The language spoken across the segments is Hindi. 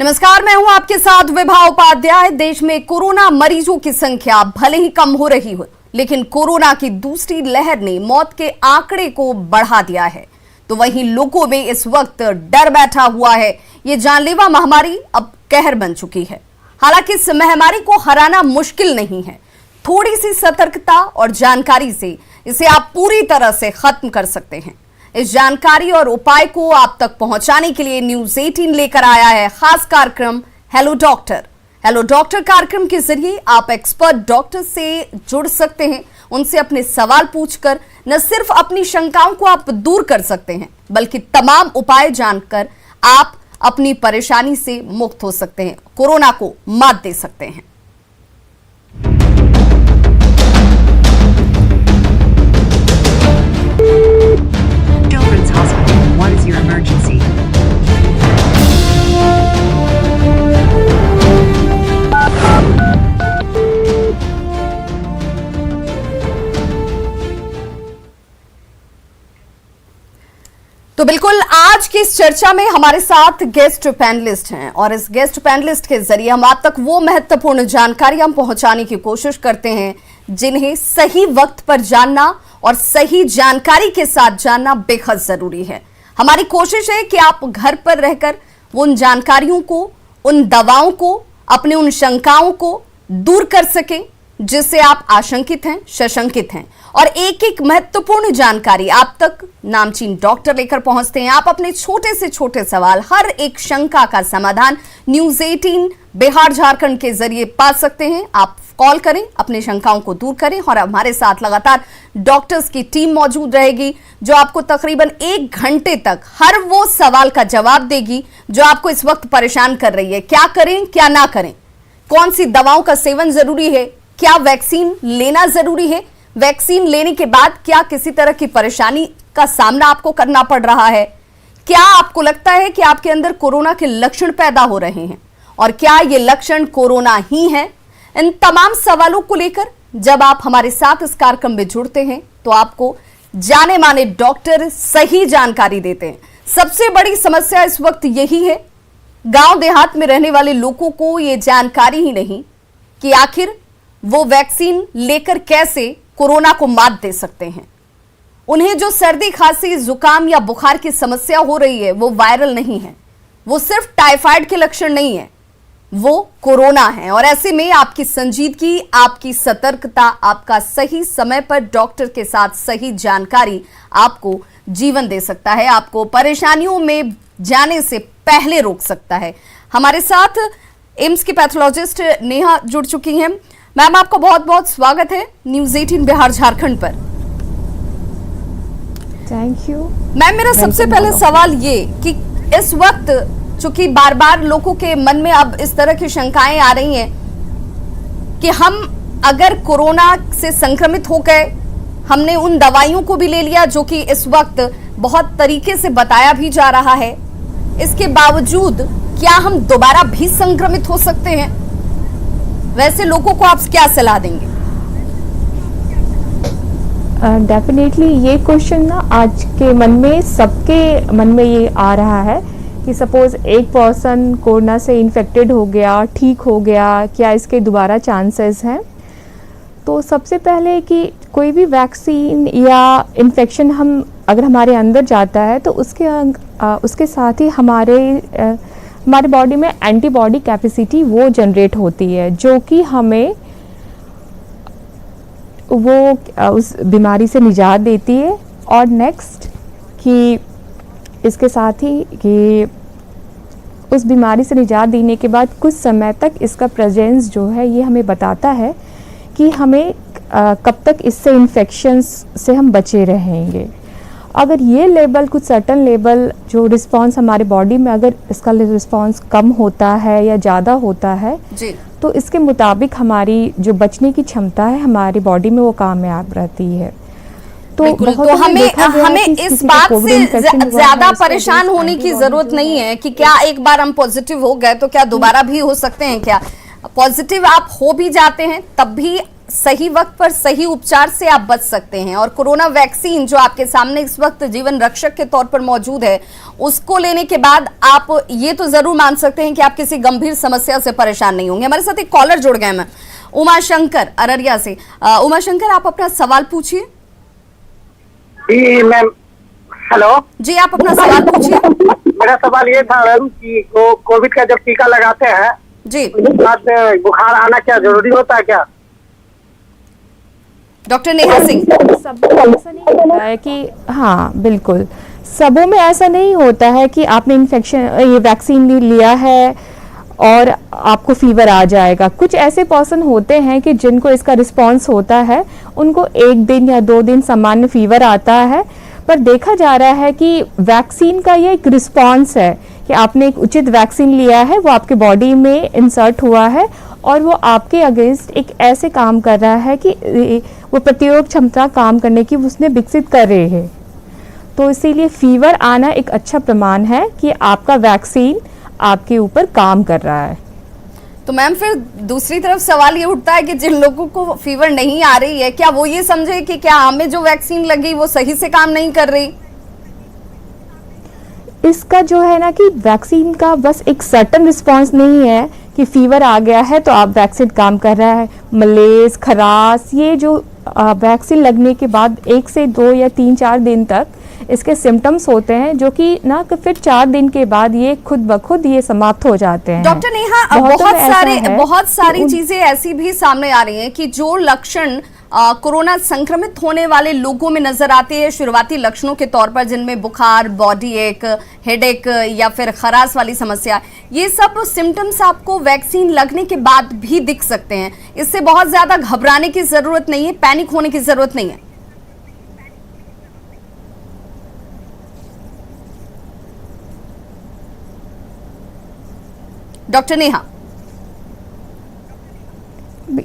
नमस्कार, मैं हूं आपके साथ विभा उपाध्याय। देश में कोरोना मरीजों की संख्या भले ही कम हो रही हो, लेकिन कोरोना की दूसरी लहर ने मौत के आंकड़े को बढ़ा दिया है। तो वहीं लोगों में इस वक्त डर बैठा हुआ है। ये जानलेवा महामारी अब कहर बन चुकी है। हालांकि इस महामारी को हराना मुश्किल नहीं है। थोड़ी सी सतर्कता और जानकारी से इसे आप पूरी तरह से खत्म कर सकते हैं। इस जानकारी और उपाय को आप तक पहुंचाने के लिए न्यूज़ 18 लेकर आया है खास कार्यक्रम हेलो डॉक्टर। हेलो डॉक्टर कार्यक्रम के जरिए आप एक्सपर्ट डॉक्टर से जुड़ सकते हैं। उनसे अपने सवाल पूछकर न सिर्फ अपनी शंकाओं को आप दूर कर सकते हैं, बल्कि तमाम उपाय जानकर आप अपनी परेशानी से मुक्त हो सकते हैं, कोरोना को मात दे सकते हैं। What is your emergency? तो बिल्कुल आज की इस चर्चा में हमारे साथ गेस्ट पैनलिस्ट हैं और इस गेस्ट पैनलिस्ट के जरिए हम आप तक वो महत्वपूर्ण जानकारी हम पहुंचाने की कोशिश करते हैं जिन्हें सही वक्त पर जानना और सही जानकारी के साथ जानना बेहद जरूरी है। हमारी कोशिश है कि आप घर पर रहकर उन जानकारियों को, उन दवाओं को, अपने उन शंकाओं को दूर कर सकें जिससे आप आशंकित हैं, सशंकित हैं, और एक एक महत्वपूर्ण जानकारी आप तक नामचीन डॉक्टर लेकर पहुंचते हैं। आप अपने छोटे से छोटे सवाल, हर एक शंका का समाधान न्यूज़ 18 बिहार झारखंड के जरिए पा सकते हैं। आप कॉल करें, अपनी शंकाओं को दूर करें और हमारे साथ लगातार डॉक्टर्स की टीम मौजूद रहेगी जो आपको तकरीबन 1 घंटे तक हर वो सवाल का जवाब देगी जो आपको इस वक्त परेशान कर रही है। क्या करें, क्या ना करें, कौन सी दवाओं का सेवन जरूरी है, क्या वैक्सीन लेना जरूरी है, वैक्सीन लेने के बाद क्या किसी तरह की परेशानी का सामना आपको करना पड़ रहा है, क्या आपको लगता है कि आपके अंदर कोरोना के लक्षण पैदा हो रहे हैं और क्या ये लक्षण कोरोना ही है। इन तमाम सवालों को लेकर जब आप हमारे साथ इस कार्यक्रम में जुड़ते हैं तो आपको जाने माने डॉक्टर सही जानकारी देते हैं। सबसे बड़ी समस्या इस वक्त यही है, गांव देहात में रहने वाले लोगों को ये जानकारी ही नहीं कि आखिर वो वैक्सीन लेकर कैसे कोरोना को मात दे सकते हैं। उन्हें जो सर्दी, खांसी, जुकाम या बुखार की समस्या हो रही है वो वायरल नहीं है, वो सिर्फ टाइफाइड के लक्षण नहीं है, वो कोरोना है। और ऐसे में आपकी संजीदगी, आपकी सतर्कता, आपका सही समय पर डॉक्टर के साथ सही जानकारी आपको जीवन दे सकता है, आपको परेशानियों में जाने से पहले रोक सकता है। हमारे साथ एम्स की पैथोलॉजिस्ट नेहा जुड़ चुकी हैं। मैम, आपका बहुत बहुत स्वागत है न्यूज़ 18 बिहार झारखंड पर। थैंक यू मैम, मेरा सबसे पहले सवाल ये कि इस वक्त चूंकि बार बार लोगों के मन में अब इस तरह की शंकाएं आ रही हैं कि हम अगर कोरोना से संक्रमित हो गए, हमने उन दवाइयों को भी ले लिया जो कि इस वक्त बहुत तरीके से बताया भी जा रहा है, इसके बावजूद क्या हम दोबारा भी संक्रमित हो सकते हैं? वैसे लोगों को आप क्या सलाह देंगे? डेफिनेटली ये क्वेश्चन ना आज के मन में, सबके मन में ये आ रहा है कि सपोज एक पर्सन कोरोना से इन्फेक्टेड हो गया, ठीक हो गया, क्या इसके दोबारा चांसेस हैं? तो सबसे पहले कि कोई भी वैक्सीन या इन्फेक्शन हम अगर हमारे अंदर जाता है तो उसके साथ ही हमारे बॉडी में एंटीबॉडी कैपेसिटी वो जनरेट होती है जो कि हमें वो उस बीमारी से निजात देती है। और नेक्स्ट कि इसके साथ ही कि उस बीमारी से निजात देने के बाद कुछ समय तक इसका प्रेजेंस जो है ये हमें बताता है कि हमें कब तक इससे इन्फेक्शंस से हम बचे रहेंगे। अगर ये लेवल, कुछ सर्टन लेवल जो रिस्पांस हमारे बॉडी में, अगर इसका रिस्पांस कम होता है या ज़्यादा होता है जी, तो इसके मुताबिक हमारी जो बचने की क्षमता है हमारी बॉडी में वो कामयाब रहती है। तो हमें इस बात से ज्यादा परेशान होने की जरूरत नहीं है कि क्या एक बार हम पॉजिटिव हो गए तो क्या दोबारा भी हो सकते हैं। क्या पॉजिटिव आप हो भी जाते हैं तब भी सही वक्त पर सही उपचार से आप बच सकते हैं। और कोरोना वैक्सीन जो आपके सामने इस वक्त जीवन रक्षक के तौर पर मौजूद है, उसको लेने के बाद आप ये तो जरूर मान सकते हैं कि आप किसी गंभीर समस्या से परेशान नहीं होंगे। हमारे साथ एक कॉलर जुड़ गए हैं, उमाशंकर अररिया से। उमाशंकर, आप अपना सवाल पूछिए। जी मैम, हेलो जी, आप अपना सवाल पूछिए। मेरा सवाल ये था मैम कि कोविड का जब टीका लगाते हैं जी, उसके बाद बुखार आना क्या जरूरी होता है क्या? डॉक्टर नेहा सिंह। सब ऐसा नहीं होता है कि, हाँ बिल्कुल, सबों में ऐसा नहीं होता है कि आपने ये वैक्सीन लिया है और आपको फीवर आ जाएगा। कुछ ऐसे पर्सन होते हैं कि जिनको इसका रिस्पांस होता है, उनको 1 दिन या 2 दिन सामान्य फीवर आता है, पर देखा जा रहा है कि वैक्सीन का ये एक रिस्पांस है कि आपने एक उचित वैक्सीन लिया है, वो आपके बॉडी में इंसर्ट हुआ है और वो आपके अगेंस्ट एक ऐसे काम कर रहा है कि वो प्रतिरोध क्षमता काम करने की उसने विकसित कर रहे हैं। तो इसीलिए फीवर आना एक अच्छा प्रमाण है कि आपका वैक्सीन आपके ऊपर काम कर रहा है। तो मैम, फिर दूसरी तरफ सवाल ये उठता है कि जिन लोगों को फीवर नहीं आ रही है, क्या वो ये समझे कि क्या हमें जो वैक्सीन लगी वो सही से काम नहीं कर रही? इसका जो है ना कि वैक्सीन का बस एक सर्टन रिस्पांस नहीं है कि फीवर आ गया है तो आप वैक्सीन काम कर रहा है। मलेज, खराश, ये जो वैक्सीन लगने के बाद 1 से 2 या 3-4 दिन तक इसके सिम्टम्स होते हैं, जो कि ना कि फिर 4 दिन के बाद ये खुद ब खुद ये समाप्त हो जाते हैं। डॉक्टर नेहा, बहुत सारी चीजें ऐसी भी सामने आ रही हैं कि जो लक्षण कोरोना संक्रमित होने वाले लोगों में नजर आते हैं शुरुआती लक्षणों के तौर पर, जिनमें बुखार, बॉडी एक, हेडेक या फिर खराश वाली समस्या, ये सब सिम्टम्स आपको वैक्सीन लगने के बाद भी दिख सकते हैं। इससे बहुत ज्यादा घबराने की जरूरत नहीं है, पैनिक होने की जरूरत नहीं है। डॉक्टर नेहा,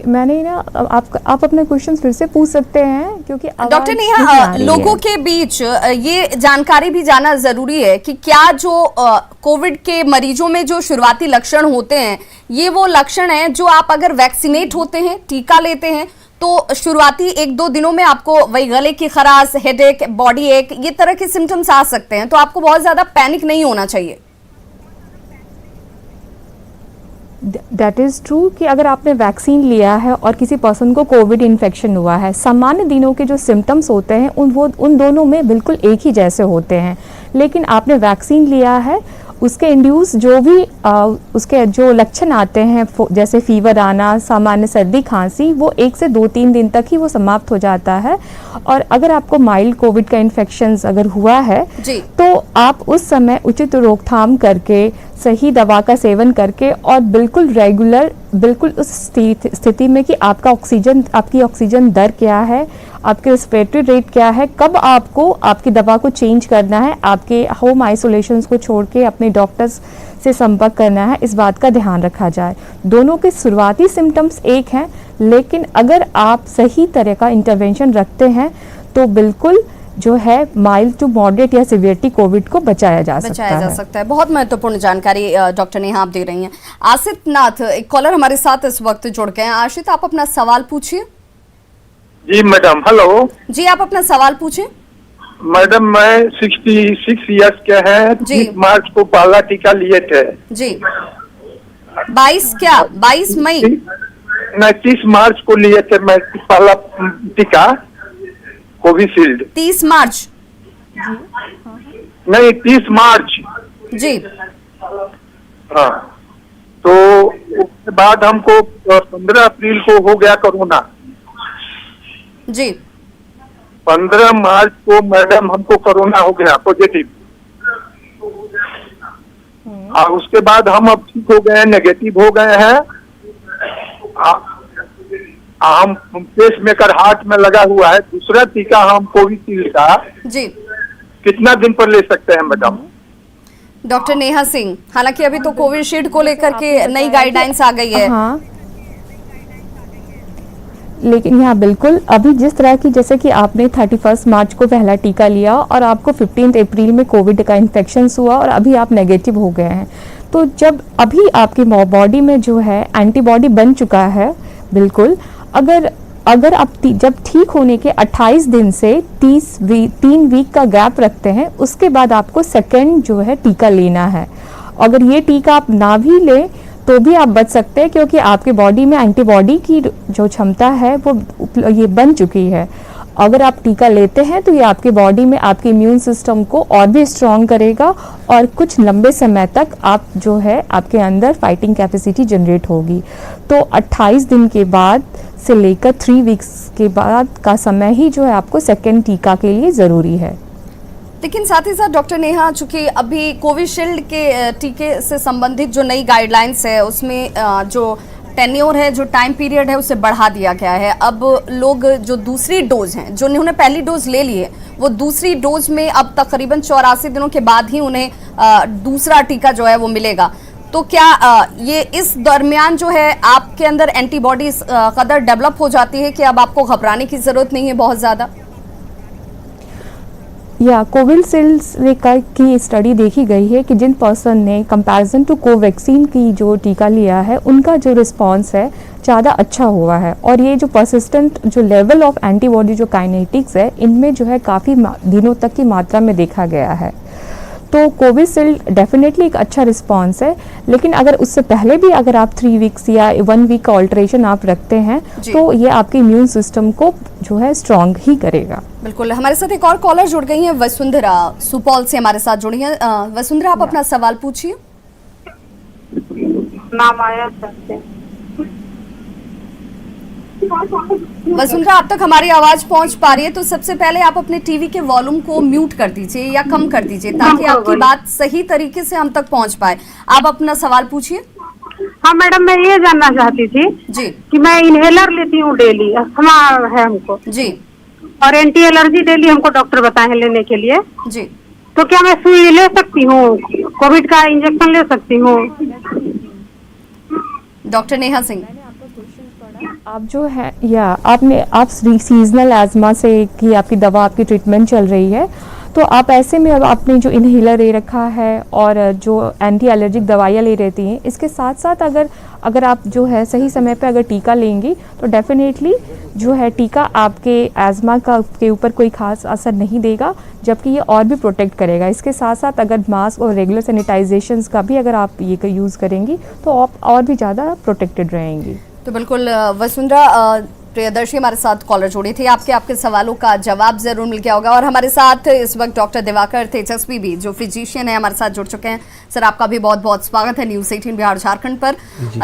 मैंने ना आप अपने क्वेश्चन फिर से पूछ सकते हैं, क्योंकि डॉक्टर नेहा, लोगों के बीच ये जानकारी भी जाना जरूरी है कि क्या जो कोविड के मरीजों में जो शुरुआती लक्षण होते हैं, ये वो लक्षण हैं जो आप अगर वैक्सीनेट होते हैं, टीका लेते हैं, तो शुरुआती 1-2 दिनों में आपको वही गले की खराश, हेडेक, बॉडी एक, ये तरह के सिम्टम्स आ सकते हैं। तो आपको बहुत ज्यादा पैनिक नहीं होना चाहिए। दैट इज़ ट्रू कि अगर आपने वैक्सीन लिया है और किसी पर्सन को कोविड इन्फेक्शन हुआ है, सामान्य दिनों के जो सिम्टम्स होते हैं उन दोनों में बिल्कुल एक ही जैसे होते हैं। लेकिन आपने वैक्सीन लिया है, उसके इंड्यूस जो भी उसके जो लक्षण आते हैं, जैसे फीवर आना, सामान्य सर्दी खांसी, वो 1 से 2-3 दिन तक ही वो समाप्त हो जाता है। और अगर आपको माइल्ड कोविड का इन्फेक्शन अगर हुआ है जी, तो आप उस समय उचित रोकथाम करके, सही दवा का सेवन करके और बिल्कुल रेगुलर, बिल्कुल उस स्थिति में कि आपकी ऑक्सीजन दर क्या है, आपके रेस्पिरेटरी रेट क्या है, कब आपको आपकी दवा को चेंज करना है, आपके होम आइसोलेशन को छोड़ के अपने डॉक्टर्स से संपर्क करना है, इस बात का ध्यान रखा जाए। दोनों के शुरुआती सिम्टम्स एक हैं, लेकिन अगर आप सही तरह का इंटरवेंशन रखते हैं तो बिल्कुल जो है माइल्ड टू मॉडरेट या सिवियरिटी कोविड को बचाया जा सकता है। बहुत महत्वपूर्ण जानकारी डॉक्टर नेहा आप दे रही हैं। आशित नाथ, एक कॉलर हमारे साथ इस वक्त जुड़ गए हैं। आशित, आप अपना सवाल पूछिए। जी मैडम, हेलो जी, आप अपना सवाल पूछिए। मैडम, मैं 66 ईयर्स के हैं, 30 मार्च को पहला टीका लिए थे। जी, 22 मई? नहीं, 30 मार्च को लिए थे मैं पहला टीका, कोविशील्ड। 30 मार्च? नहीं, 30 मार्च जी। हाँ, तो उसके बाद हमको 15 अप्रैल को हो गया कोरोना। जी, 15 मार्च को मैडम हमको कोरोना हो गया पॉजिटिव। और उसके बाद हम अब ठीक हो गए हैं, नेगेटिव हो गए हैं। हम पेस मेकर हार्ट में लगा हुआ है। दूसरा टीका हम कोविशील्ड का जी कितना दिन पर ले सकते हैं मैडम? डॉक्टर नेहा सिंह, हालांकि अभी तो कोविशील्ड को लेकर के नई गाइडलाइंस आ गई है। हाँ, लेकिन यहाँ बिल्कुल अभी जिस तरह की, जैसे कि आपने 31 मार्च को पहला टीका लिया और आपको 15 अप्रैल में कोविड का इन्फेक्शन हुआ और अभी आप नेगेटिव हो गए हैं, तो जब अभी आपकी बॉडी में जो है एंटीबॉडी बन चुका है, बिल्कुल अगर अगर आप जब ठीक होने के 28 दिन से 3 वीक का गैप रखते हैं, उसके बाद आपको सेकेंड जो है टीका लेना है। अगर ये टीका आप ना भी लें तो भी आप बच सकते हैं, क्योंकि आपके बॉडी में एंटीबॉडी की जो क्षमता है वो ये बन चुकी है। अगर आप टीका लेते हैं तो ये आपके बॉडी में आपके इम्यून सिस्टम को और भी स्ट्रॉन्ग करेगा और कुछ लंबे समय तक आप जो है आपके अंदर फाइटिंग कैपेसिटी जनरेट होगी। तो 28 दिन के बाद से लेकर 3 वीक्स के बाद का समय ही जो है आपको सेकेंड टीका के लिए ज़रूरी है। लेकिन साथ ही साथ डॉक्टर नेहा, चूंकि अभी कोविशील्ड के टीके से संबंधित जो नई गाइडलाइंस है उसमें जो टेन्योर है, जो टाइम पीरियड है, उसे बढ़ा दिया गया है। अब लोग जो दूसरी डोज हैं, जो उन्होंने पहली डोज ले ली है, वो दूसरी डोज में अब तकरीबन 84 दिनों के बाद ही उन्हें दूसरा टीका जो है वो मिलेगा। तो क्या ये इस दरमियान जो है आपके अंदर एंटीबॉडीज कदर डेवलप हो जाती है कि अब आपको घबराने की जरूरत नहीं है बहुत ज्यादा? या कोविशील्ड की स्टडी देखी गई है कि जिन पर्सन ने कंपैरिजन टू कोवैक्सीन की जो टीका लिया है, उनका जो रिस्पांस है ज़्यादा अच्छा हुआ है। और ये जो परसिस्टेंट जो लेवल ऑफ एंटीबॉडी जो काइनेटिक्स है, इनमें जो है काफ़ी दिनों तक की मात्रा में देखा गया है। तो कोविशील्ड डेफिनेटली एक अच्छा रिस्पांस है, लेकिन अगर उससे पहले भी अगर आप 3 वीक्स या 1 वीक का ऑल्टरेशन आप रखते हैं तो ये आपके इम्यून सिस्टम को जो है स्ट्रांग ही करेगा। बिल्कुल। हमारे साथ एक और कॉलर जुड़ गई हैं, वसुंधरा सुपौल से हमारे साथ जुड़ी हैं। वसुंधरा, आप अपना सवाल पूछिए। नाम आया सकते। वसुंधरा, अब तक हमारी आवाज पहुंच पा रही है तो सबसे पहले आप अपने टीवी के वॉल्यूम को म्यूट कर दीजिए या कम कर दीजिए, ताकि आपकी बात सही तरीके से हम तक पहुंच पाए। आप अपना सवाल पूछिए। हाँ मैडम, मैं ये जानना चाहती थी जी कि मैं इनहेलर लेती हूँ डेली, अस्थमा है हमको जी और एंटी एलर्जी डेली हमको डॉक्टर बताए हैं लेने के लिए। जी। तो क्या मैं सुई ले सकती हूँ, कोविड का इंजेक्शन ले सकती हूँ? डॉक्टर नेहा सिंह, आप जो है आप सीजनल एजमा से की आपकी दवा आपकी ट्रीटमेंट चल रही है, तो आप ऐसे में अब आपने जो इनहेलर ले रखा है और जो एंटी एलर्जिक दवाइयाँ ले रहती हैं, इसके साथ साथ अगर आप जो है सही समय पे अगर टीका लेंगी तो डेफिनेटली जो है टीका आपके एजमा के ऊपर कोई खास असर नहीं देगा, जबकि ये और भी प्रोटेक्ट करेगा। इसके साथ साथ अगर मास्क और रेगुलर सैनिटाइजेशंस का भी अगर आप ये यूज़ करेंगी तो आप और भी ज़्यादा प्रोटेक्टेड रहेंगी। तो बिल्कुल वसुंधरा, प्रियदर्शी हमारे साथ कॉलर जुड़ी थी, आपके सवालों का जवाब जरूर मिल गया होगा। और हमारे साथ इस वक्त डॉक्टर दिवाकर तेजस्वी भी, जो फिजिशियन है, हमारे साथ जुड़ चुके हैं। सर, आपका भी बहुत बहुत स्वागत है न्यूज़ 18 बिहार झारखंड पर।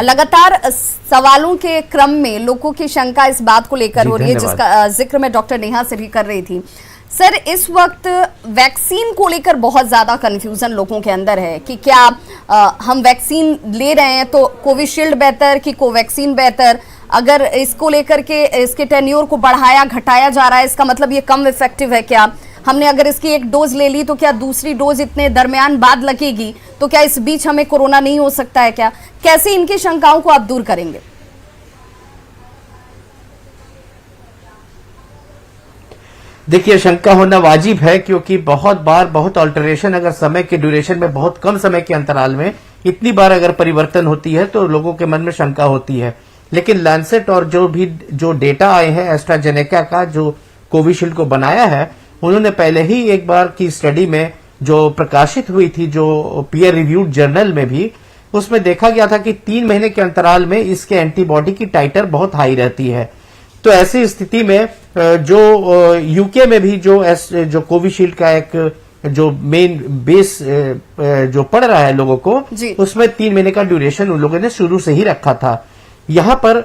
लगातार सवालों के क्रम में लोगों की शंका इस बात को लेकर हो रही है, जिसका जिक्र मैं डॉक्टर नेहा से भी कर रही थी। सर, इस वक्त वैक्सीन को लेकर बहुत ज़्यादा कंफ्यूजन लोगों के अंदर है कि क्या हम वैक्सीन ले रहे हैं तो कोविशील्ड बेहतर कि कोवैक्सीन बेहतर? अगर इसको लेकर के इसके टेन्योर को बढ़ाया घटाया जा रहा है, इसका मतलब ये कम इफेक्टिव है क्या? हमने अगर इसकी एक डोज ले ली तो क्या दूसरी डोज इतने दरमियान बाद लगेगी? तो क्या इस बीच हमें कोरोना नहीं हो सकता है क्या? कैसे इनकी शंकाओं को आप दूर करेंगे? देखिए, शंका होना वाजिब है, क्योंकि बहुत बार बहुत ऑल्टरेशन अगर समय के ड्यूरेशन में, बहुत कम समय के अंतराल में इतनी बार अगर परिवर्तन होती है तो लोगों के मन में शंका होती है। लेकिन लैंसेट और जो डेटा आए हैं एस्ट्राजेनेका का, जो कोविशील्ड को बनाया है, उन्होंने पहले ही एक बार की स्टडी में जो प्रकाशित हुई थी, जो पीयर रिव्यूड जर्नल में भी, उसमें देखा गया था कि 3 महीने के अंतराल में इसके एंटीबॉडी की टाइटर बहुत हाई रहती है। तो ऐसी स्थिति में जो यूके में भी जो कोविशील्ड का एक जो मेन बेस जो पड़ रहा है लोगों को, उसमें 3 महीने का ड्यूरेशन उन लोगों ने शुरू से ही रखा था। यहाँ पर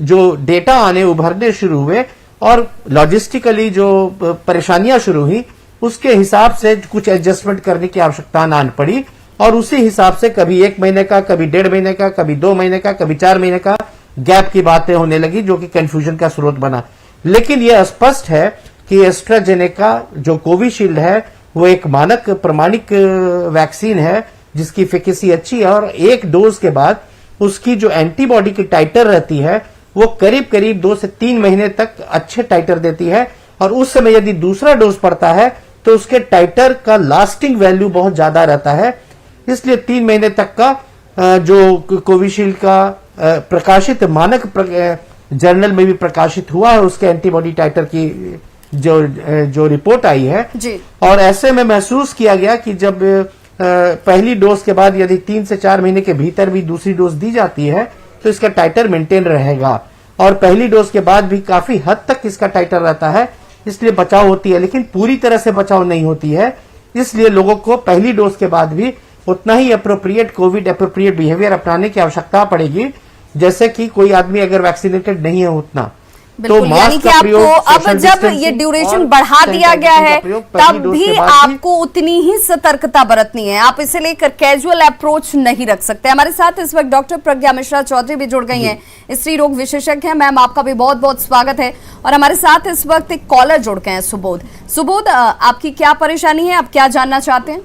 जो डेटा आने उभरने शुरू हुए और लॉजिस्टिकली जो परेशानियां शुरू हुई, उसके हिसाब से कुछ एडजस्टमेंट करने की आवश्यकता आन पड़ी और उसी हिसाब से कभी 1 महीने का, कभी 1.5 महीने का, कभी 2 महीने का, कभी 4 महीने का गैप की बातें होने लगी, जो कि कंफ्यूजन का स्रोत बना। लेकिन यह स्पष्ट है कि एस्ट्राजेनेका जो कोविशील्ड है वो एक मानक प्रमाणिक वैक्सीन है, जिसकी एफिकेसी अच्छी है और एक डोज के बाद उसकी जो एंटीबॉडी की टाइटर रहती है वो करीब करीब 2 से 3 महीने तक अच्छे टाइटर देती है। और उस समय यदि दूसरा डोज पड़ता है तो उसके टाइटर का लास्टिंग वैल्यू बहुत ज्यादा रहता है। इसलिए 3 महीने तक का जो कोविशील्ड का प्रकाशित मानक जर्नल में भी प्रकाशित हुआ है, उसके एंटीबॉडी टाइटर की जो रिपोर्ट आई है जी। और ऐसे में महसूस किया गया कि जब पहली डोज के बाद यदि 3 से 4 महीने के भीतर भी दूसरी डोज दी जाती है तो इसका टाइटर मेंटेन रहेगा और पहली डोज के बाद भी काफी हद तक इसका टाइटर रहता है, इसलिए बचाव होती है, लेकिन पूरी तरह से बचाव नहीं होती है। इसलिए लोगों को पहली डोज के बाद भी उतना ही अप्रोप्रिएट कोविड अप्रोप्रिएट बिहेवियर अपनाने की आवश्यकता पड़ेगी जैसे कि कोई आदमी अगर वैक्सीनेटेड नहीं है उतना। बिल्कुल, यानी कि आपको अब जब ये ड्यूरेशन बढ़ा दिया गया है तब भी आपको उतनी ही सतर्कता बरतनी है, आप इसे लेकर कैजुअल अप्रोच नहीं रख सकते। हमारे साथ इस वक्त डॉक्टर प्रज्ञा मिश्रा चौधरी भी जुड़ गई हैं, स्त्री रोग विशेषज्ञ हैं। मैम, आपका भी बहुत बहुत स्वागत है। और हमारे साथ इस वक्त एक कॉलर जुड़ गए हैं, सुबोध, आपकी क्या परेशानी है, आप क्या जानना चाहते हैं?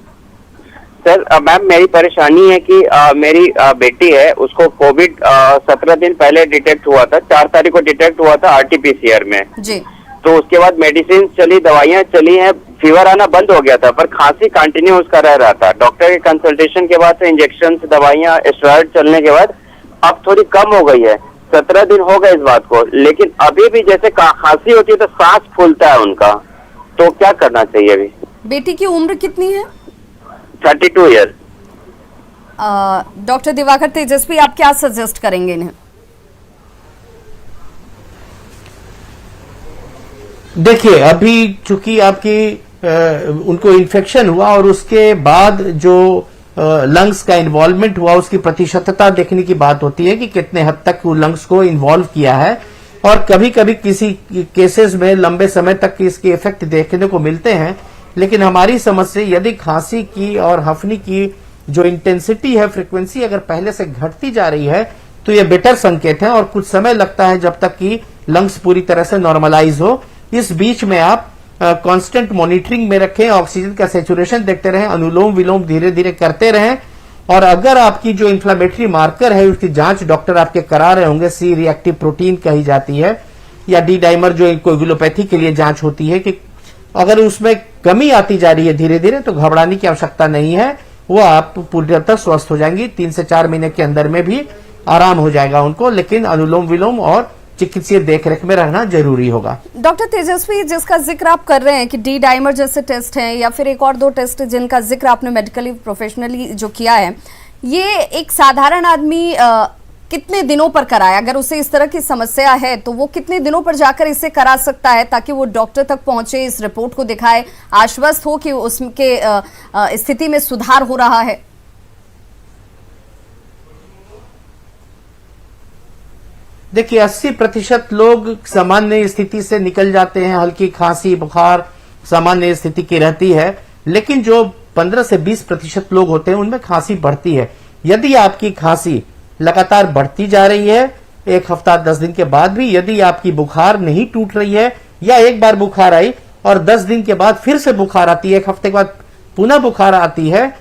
सर मैम, मेरी परेशानी है कि मेरी बेटी है, उसको कोविड 17 दिन पहले डिटेक्ट हुआ था, 4 तारीख को डिटेक्ट हुआ था RT-PCR में जी। तो उसके बाद मेडिसिन चली, दवाइयां चली हैं, फीवर आना बंद हो गया था पर खांसी कंटिन्यू उसका रह रहा था। डॉक्टर के कंसल्टेशन के बाद से इंजेक्शन दवाइयां स्टेरॉइड चलने के बाद अब थोड़ी कम हो गई है। 17 दिन हो गए इस बात को, लेकिन अभी भी जैसे खांसी होती है तो सांस फूलता है उनका, तो क्या करना चाहिए अभी? बेटी की उम्र कितनी है? 32 ईयर। डॉक्टर दिवाकर तेजस्वी, आप क्या सजेस्ट करेंगे इन्हें? देखिए, अभी चूंकि आपकी उनको इन्फेक्शन हुआ और उसके बाद जो लंग्स का इन्वॉल्वमेंट हुआ उसकी प्रतिशतता देखने की बात होती है कि कितने हद तक वो लंग्स को इन्वॉल्व किया है और कभी कभी किसी केसेस में लंबे समय तक इसके इफेक्ट देखने को मिलते हैं। लेकिन हमारी समझ से यदि खांसी की और हफनी की जो इंटेंसिटी है, फ्रीक्वेंसी अगर पहले से घटती जा रही है तो ये बेटर संकेत है और कुछ समय लगता है जब तक कि लंग्स पूरी तरह से नॉर्मलाइज हो। इस बीच में आप कांस्टेंट मॉनिटरिंग में रखें, ऑक्सीजन का सैचुरेशन देखते रहें, अनुलोम विलोम धीरे धीरे करते रहें और अगर आपकी जो इन्फ्लेमेटरी मार्कर है उसकी जांच डॉक्टर आपके करा रहे होंगे, सी रिएक्टिव प्रोटीन कही जाती है या डी डाइमर जो कोगुलोपैथी के लिए जांच होती है, कि अगर उसमें कमी आती जा रही है धीरे धीरे तो घबराने की आवश्यकता नहीं है, वो आप पूरी तरह स्वस्थ हो जाएंगी। 3 से 4 महीने के अंदर में भी आराम हो जाएगा उनको, लेकिन अनुलोम विलोम और चिकित्सीय देखरेख में रहना जरूरी होगा। डॉक्टर तेजस्वी, जिसका जिक्र आप कर रहे हैं कि डी डाइमर जैसे टेस्ट हैं या फिर एक और 2 टेस्ट जिनका जिक्र आपने मेडिकली प्रोफेशनली जो किया है, ये एक साधारण आदमी कितने दिनों पर कराए? अगर उसे इस तरह की समस्या है तो वो कितने दिनों पर जाकर इसे करा सकता है ताकि वो डॉक्टर तक पहुंचे, इस रिपोर्ट को दिखाए, आश्वस्त हो कि उसके स्थिति में सुधार हो रहा है? देखिए, 80% लोग सामान्य स्थिति से निकल जाते हैं, हल्की खांसी बुखार सामान्य स्थिति की रहती है, लेकिन जो 15 से 20% लोग होते हैं उनमें खांसी बढ़ती है। यदि आपकी खांसी लगातार बढ़ती जा रही है 1 हफ्ता 10 दिन के बाद भी, यदि आपकी बुखार नहीं टूट रही है या एक बार बुखार आई और 10 दिन के बाद फिर से बुखार आती है, 1 हफ्ते के बाद पुनः बुखार आती है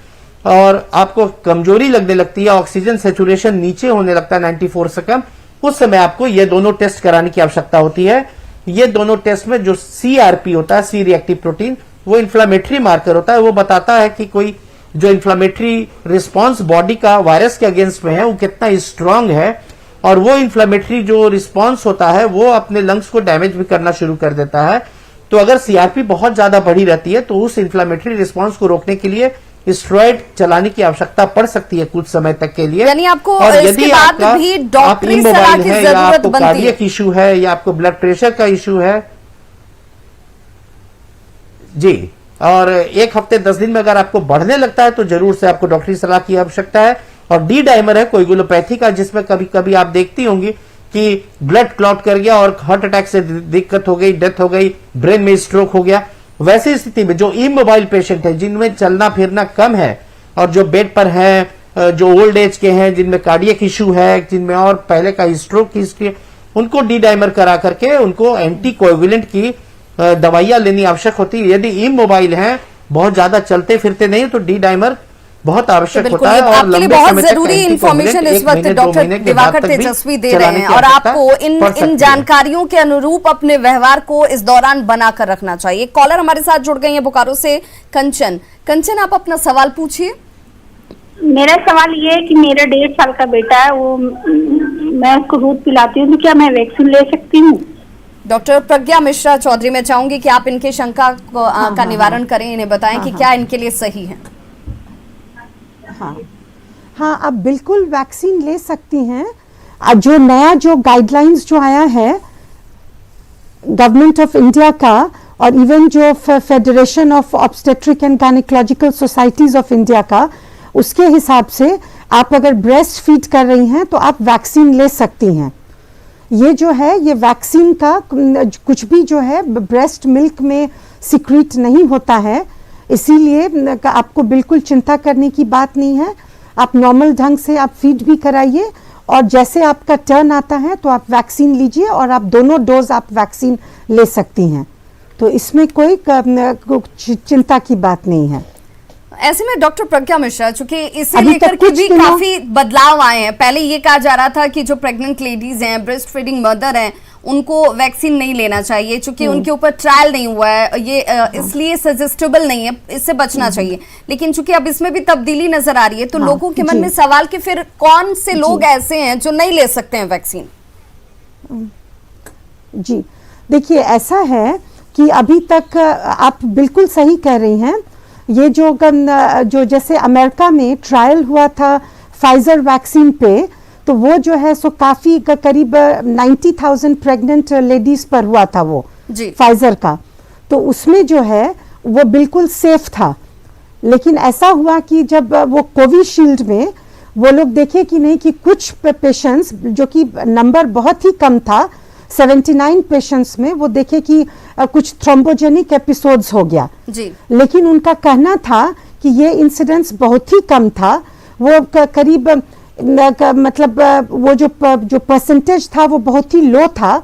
और आपको कमजोरी लगने लगती है, ऑक्सीजन सैचुरेशन नीचे होने लगता है 94 से कम, उस समय आपको ये दोनों टेस्ट कराने की आवश्यकता होती है। ये दोनों टेस्ट में जो CRP होता है, सी रिएक्टिव प्रोटीन, वो इन्फ्लामेटरी मार्कर होता है, वो बताता है कि कोई जो इन्फ्लामेटरी रिस्पांस बॉडी का वायरस के अगेंस्ट में है वो कितना स्ट्रांग है और वो इन्फ्लामेटरी जो रिस्पांस होता है वो अपने लंग्स को डैमेज भी करना शुरू कर देता है। तो अगर CRP बहुत ज्यादा बढ़ी रहती है तो उस इन्फ्लामेटरी रिस्पांस को रोकने के लिए स्टेरॉइड चलाने की आवश्यकता पड़ सकती है कुछ समय तक के लिए। यानी आपको इसके बाद भी डॉक्टरी सलाह की जरूरत बनती है। कार्डियक इशू है या आपको ब्लड प्रेशर का इशू है जी, और 1 हफ्ते 10 दिन में अगर आपको बढ़ने लगता है तो जरूर से आपको डॉक्टरी सलाह की आवश्यकता है। और डी डाइमर है कोगुलोपैथी का, जिसमें कभी कभी आप देखती होंगी कि ब्लड क्लॉट कर गया और हार्ट अटैक से दिक्कत हो गई, डेथ हो गई, ब्रेन में स्ट्रोक हो गया। वैसी स्थिति में जो इमोबाइल पेशेंट है, जिनमें चलना फिरना कम है और जो बेड पर हैं, जो ओल्ड एज के हैं, जिनमें कार्डियक इशू है, जिनमें और पहले का स्ट्रोक की हिस्ट्री है, उनको डी डाइमर करा करके उनको एंटी कोएगुलेंट की दवाइयां लेनी आवश्यक होती है। यदि इमोबाइल हैं, बहुत ज्यादा चलते फिरते नहीं, तो डी डाइमर बहुत आवश्यक होता है। और आपके लिए बहुत जरूरी इंफॉर्मेशन इस वक्त डॉक्टर दिवाकर तेजस्वी दे रहे हैं और आपको इन जानकारियों के अनुरूप अपने व्यवहार को इस दौरान बनाकर रखना चाहिए। कॉलर हमारे साथ जुड़ गए हैं बोकारो से, कंचन। कंचन, आप अपना सवाल पूछिए। मेरा सवाल ये है कि मेरा 1.5 साल का बेटा है, वो मैं उसको दूध पिलाती हूँ, तो क्या मैं वैक्सीन ले सकती हूँ? डॉक्टर प्रज्ञा मिश्रा चौधरी, मैं चाहूंगी कि आप इनके शंका का निवारण करें, इन्हें बताएं कि क्या इनके लिए सही है। हाँ, आप बिल्कुल वैक्सीन ले सकती हैं। जो नया जो गाइडलाइंस जो आया है गवर्नमेंट ऑफ इंडिया का, और इवन जो federation of obstetric and gynaecological societies of India का, उसके हिसाब से आप अगर ब्रेस्ट फीड कर रही हैं तो आप वैक्सीन ले सकती हैं। ये जो है, ये वैक्सीन का कुछ भी जो है ब्रेस्ट मिल्क में सिक्रीट नहीं होता है, इसीलिए आपको बिल्कुल चिंता करने की बात नहीं है। आप नॉर्मल ढंग से आप फीड भी कराइए, और जैसे आपका टर्न आता है तो आप वैक्सीन लीजिए, और आप दोनों डोज आप वैक्सीन ले सकती हैं, तो इसमें कोई चिंता की बात नहीं है। ऐसे में डॉक्टर प्रज्ञा मिश्रा, चूंकि इसे अभी लेकर तक के कुछ भी दिनों- काफी बदलाव आए हैं। पहले ये कहा जा रहा था कि जो प्रेग्नेंट लेडीज हैं, ब्रेस्ट फीडिंग मदर हैं, उनको वैक्सीन नहीं लेना चाहिए, चूंकि उनके ऊपर ट्रायल नहीं हुआ है, ये इसलिए सजेस्टेबल नहीं है, इससे बचना चाहिए। लेकिन चूंकि अब इसमें भी तब्दीली नजर आ रही है, तो लोगों के मन में सवाल कि फिर कौन से लोग ऐसे हैं जो नहीं ले सकते हैं वैक्सीन? जी देखिए, ऐसा है कि अभी तक आप बिल्कुल सही कह रही हैं। ये जो जैसे अमेरिका में ट्रायल हुआ था फाइजर वैक्सीन पे, तो वो जो है सो काफ़ी करीब 90,000 प्रेग्नेंट लेडीज़ पर हुआ था वो जी। फाइजर का, तो उसमें जो है वो बिल्कुल सेफ था। लेकिन ऐसा हुआ कि जब वो कोविशील्ड में वो लोग देखे कि नहीं, कि कुछ पेशेंट्स, जो कि नंबर बहुत ही कम था, 79 पेशेंट्स में, वो देखे कि कुछ थ्रोम्बोजेनिक एपिसोड्स हो गया जी। लेकिन उनका कहना था कि ये इंसिडेंस बहुत ही कम था। वो करीब मतलब वो जो परसेंटेज था वो बहुत ही लो था।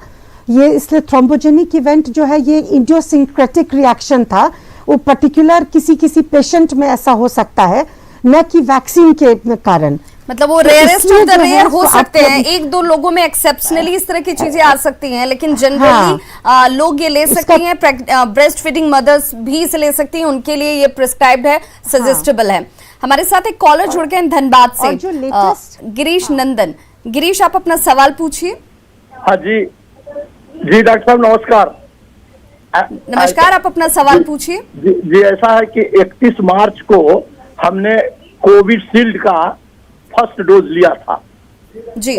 ये इसलिए थ्रोम्बोजेनिक इवेंट जो है ये इडियोसिंक्रेटिक रिएक्शन था, वो पर्टिकुलर किसी पेशेंट में ऐसा हो सकता है, न कि वैक्सीन के कारण। मतलब वो तो रेयरेस्ट इसलिए ऑफ द जो है रेयर हो तो सकते आपको- हैं, एक दो लोगों में एक्सेप्शनली इस तरह की चीजें आ सकती हैं, लेकिन जनरली लोग ये ले सकती हैं। ब्रेस्ट फीडिंग मदर्स भी इसे ले सकती हैं, उनके लिए ये प्रिस्क्राइब्ड है, सजेस्टेबल है। हमारे साथ एक कॉलर जुड़ गए हैं धनबाद और से, जो latest- गिरीश नंदन। गिरीश, आप अपना सवाल पूछिए। हाँ जी जी, डॉक्टर साहब नमस्कार। नमस्कार, आप अपना सवाल पूछिए। जी, ऐसा है कि 31 मार्च को हमने कोविशील्ड का फर्स्ट डोज लिया था। जी।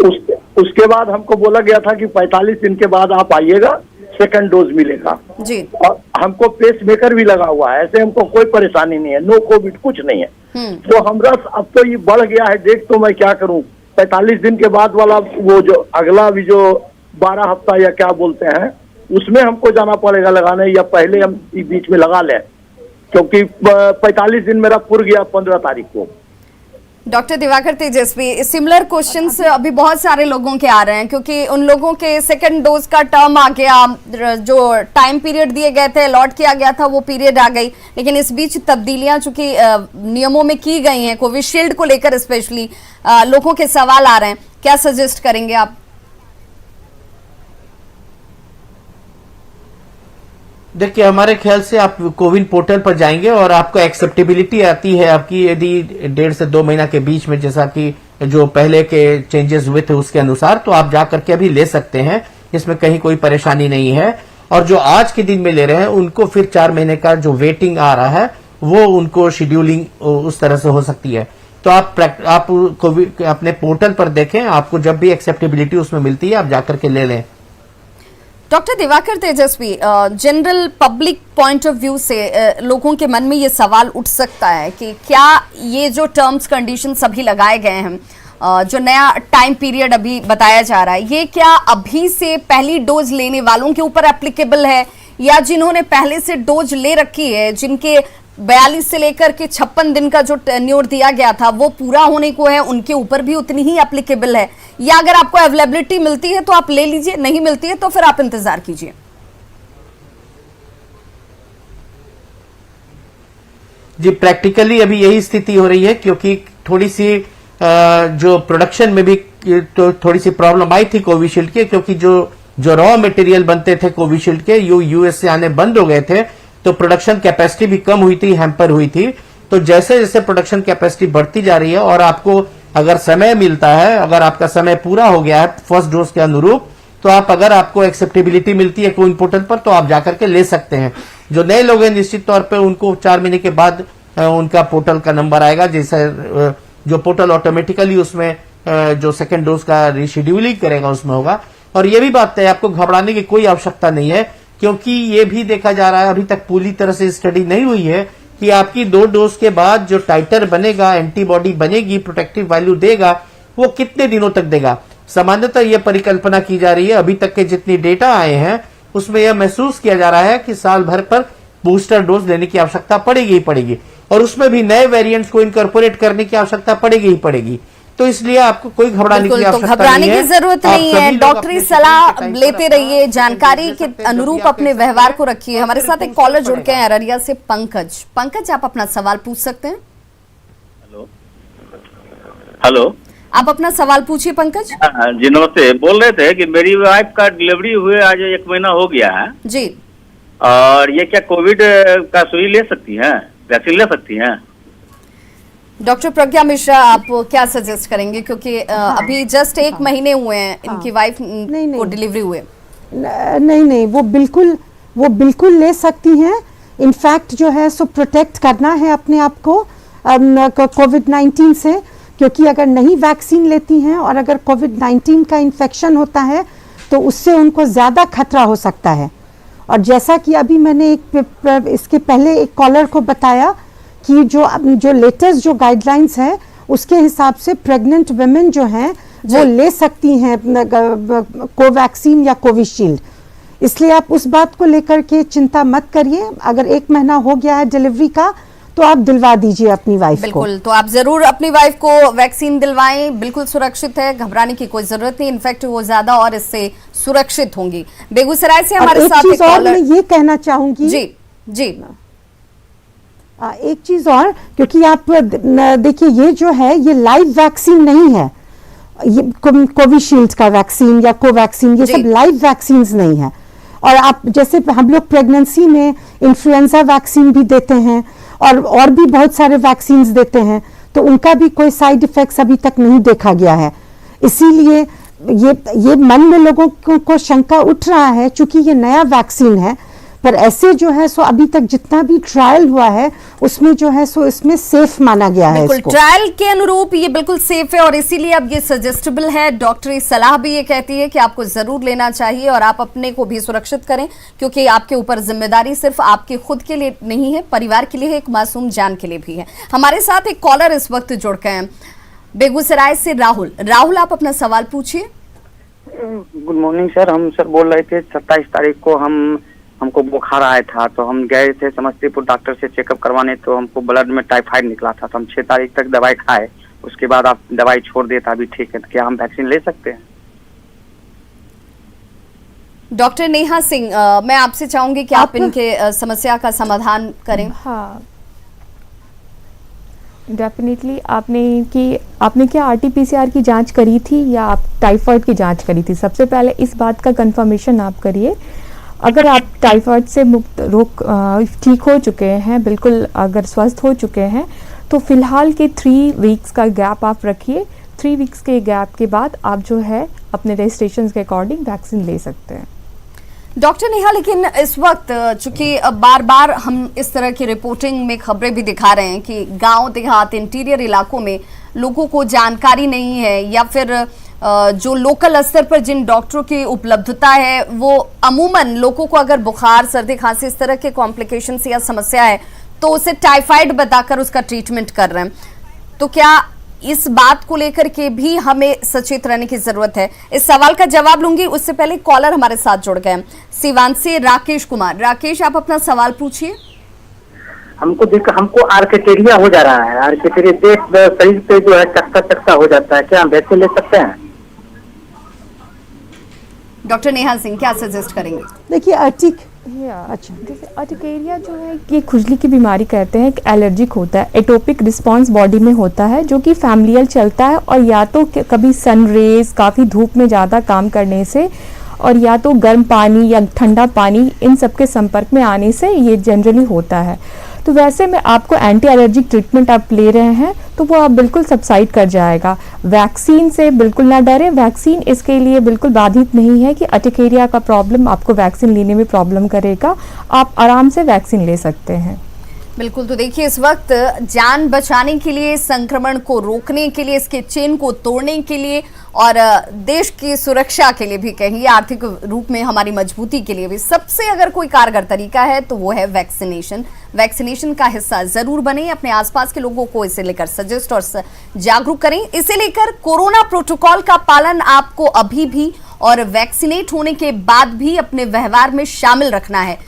उसके बाद हमको बोला गया था कि 45 दिन के बाद आप आइएगा, सेकंड डोज मिलेगा। जी। और हमको पेस मेकर भी लगा हुआ है, ऐसे हमको कोई परेशानी नहीं है, नो कोविड कुछ नहीं है। तो हमरा अब तो ये बढ़ गया है डेट, तो मैं क्या करूं? 45 दिन के बाद वाला वो जो अगला भी जो 12 हफ्ता या क्या बोलते हैं, उसमें हमको जाना पड़ेगा लगाने, या पहले हम बीच में लगा लें? क्योंकि 45 दिन मेरा पूर गया 15 तारीख को। डॉक्टर दिवाकर तेजस्वी, सिमिलर क्वेश्चंस अभी बहुत सारे लोगों के आ रहे हैं, क्योंकि उन लोगों के सेकंड डोज का टर्म आ गया, जो टाइम पीरियड दिए गए थे, अलॉट किया गया था, वो पीरियड आ गई। लेकिन इस बीच तब्दीलियां चूंकि नियमों में की गई हैं, कोविशील्ड को लेकर स्पेशली लोगों के सवाल आ रहे हैं, क्या सजेस्ट करेंगे आप? देखिए, हमारे ख्याल से आप कोविन पोर्टल पर जाएंगे और आपको एक्सेप्टेबिलिटी आती है आपकी, यदि 1.5 से 2 महीना के बीच में, जैसा कि जो पहले के चेंजेस हुए थे उसके अनुसार, तो आप जाकर के अभी ले सकते हैं, इसमें कहीं कोई परेशानी नहीं है। और जो आज के दिन में ले रहे हैं उनको फिर 4 महीने का जो वेटिंग आ रहा है, वो उनको शेड्यूलिंग उस तरह से हो सकती है। तो आप कोविड अपने पोर्टल पर देखें, आपको जब भी एक्सेप्टेबिलिटी उसमें मिलती है आप जाकर के ले लें। Doctor Diwakar Tejashwi, general public point of view से लोगों के मन में ये सवाल उठ सकता है कि क्या ये जो टर्म्स कंडीशन अभी लगाए गए हैं, जो नया टाइम पीरियड अभी बताया जा रहा है, ये क्या अभी से पहली डोज लेने वालों के ऊपर एप्लीकेबल है, या जिन्होंने पहले से डोज ले रखी है, जिनके 42 से लेकर के 56 दिन का जो टेन्योर दिया गया था वो पूरा होने को है, उनके ऊपर भी उतनी ही एप्लीकेबल है? या अगर आपको अवेलेबिलिटी मिलती है तो आप ले लीजिए, नहीं मिलती है तो फिर आप इंतजार कीजिए? जी, प्रैक्टिकली अभी यही स्थिति हो रही है, क्योंकि थोड़ी सी जो प्रोडक्शन में भी तो थोड़ी सी प्रॉब्लम आई थी कोविशील्ड के, क्योंकि जो रॉ मटेरियल बनते थे कोविशील्ड के यूएस से आने बंद हो गए थे, तो प्रोडक्शन कैपेसिटी भी कम हुई थी, हैम्पर हुई थी। तो जैसे जैसे प्रोडक्शन कैपेसिटी बढ़ती जा रही है और आपको अगर समय मिलता है, अगर आपका समय पूरा हो गया है फर्स्ट डोज के अनुरूप, तो आप अगर आपको एक्सेप्टेबिलिटी मिलती है कोविन पोर्टल पर तो आप जाकर के ले सकते हैं। जो नए लोग हैं निश्चित तौर पे उनको 4 महीने के बाद उनका पोर्टल का नंबर आएगा, जैसे जो पोर्टल ऑटोमेटिकली उसमें जो सेकेंड डोज का रिशेड्यूलिंग करेगा उसमें होगा। और ये भी बात है, आपको घबराने की कोई आवश्यकता नहीं है, क्योंकि ये भी देखा जा रहा है, अभी तक पूरी तरह से स्टडी नहीं हुई है कि आपकी 2 डोज के बाद जो टाइटर बनेगा, एंटीबॉडी बनेगी, प्रोटेक्टिव वैल्यू देगा, वो कितने दिनों तक देगा। सामान्यतः यह परिकल्पना की जा रही है, अभी तक के जितनी डेटा आए हैं उसमें यह महसूस किया जा रहा है कि साल भर पर बूस्टर डोज लेने की आवश्यकता पड़ेगी ही पड़ेगी, और उसमें भी नए वेरिएंट्स को इनकॉर्पोरेट करने की आवश्यकता पड़ेगी ही पड़ेगी। तो इसलिए आपको कोई घबराने की आवश्यकता घबराने नहीं है। की जरूरत आप नहीं सभी है। लोग डॉक्टरी अपने सलाह टाइम लेते पर रहिए, जानकारी के अनुरूप अपने व्यवहार को रखिए। हमारे साथ एक कॉलर जुड़ के हैं अररिया से, पंकज आप अपना सवाल पूछ सकते हैं। हेलो, आप अपना सवाल पूछिए पंकज। जी नमस्ते। बोल रहे थे कि मेरी वाइफ का डिलीवरी हुए आज 1 महीना हो गया है जी, और ये क्या कोविड का सुई ले सकती हैं, वैक्सीन ले सकती हैं? डॉक्टर प्रज्ञा मिश्रा आप क्या सजेस्ट करेंगे, क्योंकि अभी जस्ट 1 महीने हुए हैं इनकी वाइफ को डिलीवरी हुए। नहीं, वो बिल्कुल ले सकती हैं। इनफैक्ट जो है सो प्रोटेक्ट करना है अपने आप को कोविड-19 से, क्योंकि अगर नहीं वैक्सीन लेती हैं और अगर कोविड-19 का इन्फेक्शन होता है तो उससे उनको ज़्यादा खतरा हो सकता है। और जैसा कि अभी मैंने इसके पहले एक कॉलर को बताया कि जो लेटेस्ट जो गाइडलाइंस है उसके हिसाब से प्रेग्नेंट वुमेन जो हैं वो ले सकती हैं कोवैक्सीन या कोविशील्ड। इसलिए आप उस बात को लेकर के चिंता मत करिए। अगर 1 महीना हो गया है डिलीवरी का तो आप दिलवा दीजिए अपनी वाइफ को। बिल्कुल, तो आप जरूर अपनी वाइफ को वैक्सीन दिलवाएं, बिल्कुल सुरक्षित है, घबराने की कोई जरूरत नहीं। इनफैक्ट वो ज्यादा और इससे सुरक्षित होंगी। बेगूसराय से हमारे साथ एक और मैं ये कहना चाहूंगी जी एक चीज और, क्योंकि आप देखिए ये जो है ये लाइव वैक्सीन नहीं है, ये कोविशील्ड का वैक्सीन या कोवैक्सीन ये सब लाइव वैक्सीन नहीं है। और आप जैसे हम लोग प्रेगनेंसी में इन्फ्लुएंजा वैक्सीन भी देते हैं और भी बहुत सारे वैक्सीन देते हैं, तो उनका भी कोई साइड इफेक्ट्स अभी तक नहीं देखा गया है। इसीलिए ये मन में लोगों को शंका उठ रहा है, चूंकि ये नया वैक्सीन है, पर ऐसे जो है सो अभी तक जितना भी ट्रायल हुआ है उसमें जो है सो इसमें सेफ माना गया है। बिल्कुल ट्रायल के अनुरूप ये बिल्कुल सेफ है और इसीलिए अब ये सजेस्टेबल है। डॉक्टरी सलाह भी ये कहती है कि आपको जरूर लेना चाहिए और आप अपने को भी सुरक्षित करें, क्योंकि आपके ऊपर जिम्मेदारी सिर्फ आपके खुद के लिए नहीं है, परिवार के लिए है, एक मासूम जान के लिए भी है। हमारे साथ एक कॉलर इस वक्त जुड़ गए हैं बेगूसराय से, राहुल आप अपना सवाल पूछिए। गुड मॉर्निंग सर, हम सर बोल रहे थे 27 तारीख को हमको बुखार आया था, तो हम गए थे समस्तीपुर डॉक्टर से चेकअप करवाने, तो हमको ब्लड में टाइफाइड निकला था, तो हम 6 तारीख तक दवाई खाए, उसके बाद आप दवाई छोड़ दिए था, अभी ठीक है, तो क्या हम वैक्सीन ले सकते हैं? डॉक्टर नेहा सिंह, मैं आपसे चाहूंगी कि आप इनके समस्या का समाधान करें। हाँ, डेफिनेटली आपने क्या RT-PCR की जांच करी थी या आप टाइफाइड की जांच करी थी? सबसे पहले इस बात का कंफर्मेशन आप करिए। अगर आप टाइफाइड से मुक्त ठीक हो चुके हैं, बिल्कुल अगर स्वस्थ हो चुके हैं, तो फिलहाल के 3 वीक्स का गैप आप रखिए। 3 वीक्स के गैप के बाद आप जो है अपने रजिस्ट्रेशन के अकॉर्डिंग वैक्सीन ले सकते हैं। डॉक्टर नेहा, लेकिन इस वक्त चूंकि बार बार हम इस तरह की रिपोर्टिंग में खबरें भी दिखा रहे हैं कि गांव देहात इंटीरियर इलाकों में लोगों को जानकारी नहीं है, या फिर जो लोकल स्तर पर जिन डॉक्टरों की उपलब्धता है वो अमूमन लोगों को अगर बुखार, सर्दी, खांसी इस तरह के कॉम्प्लिकेशंस या समस्या है तो उसे टाइफाइड बताकर उसका ट्रीटमेंट कर रहे हैं। तो क्या इस बात को लेकर के भी हमें सचेत रहने की जरूरत है? इस सवाल का जवाब लूंगी, उससे पहले कॉलर हमारे साथ जुड़ गए सिवान से राकेश कुमार। राकेश आप अपना सवाल पूछिए। हमको आर्केटेरिया हो जा रहा है, आर्केटेरिया शरीर पे जो है चकता हो जाता है, क्या हम वैक्सीन ले सकते हैं? डॉक्टर नेहा सिंह क्या सजेस्ट करेंगे? देखिए जैसे अर्टिकेरिया जो है ये खुजली की बीमारी कहते हैं, एलर्जिक होता है, एटोपिक रिस्पांस बॉडी में होता है जो कि फैमिलियल चलता है, और या तो कभी सन रेज, काफ़ी धूप में ज़्यादा काम करने से, और या तो गर्म पानी या ठंडा पानी, इन सब के संपर्क में आने से ये जनरली होता है। तो वैसे में आपको एंटी एलर्जिक ट्रीटमेंट आप ले रहे हैं तो वो आप बिल्कुल सबसाइड कर जाएगा। वैक्सीन से बिल्कुल ना डरे, वैक्सीन इसके लिए बिल्कुल बाधित नहीं है कि अर्टिकेरिया का प्रॉब्लम आपको वैक्सीन लेने में प्रॉब्लम करेगा, आप आराम से वैक्सीन ले सकते हैं। बिल्कुल, तो देखिए इस वक्त जान बचाने के लिए, संक्रमण को रोकने के लिए, इसके चेन को तोड़ने के लिए और देश की सुरक्षा के लिए भी कहिए, आर्थिक रूप में हमारी मजबूती के लिए भी सबसे अगर कोई कारगर तरीका है तो वो है वैक्सीनेशन। वैक्सीनेशन का हिस्सा जरूर बने, अपने आसपास के लोगों को इसे लेकर सजेस्ट और जागरूक करें। इसे लेकर कोरोना प्रोटोकॉल का पालन आपको अभी भी और वैक्सीनेट होने के बाद भी अपने व्यवहार में शामिल रखना है।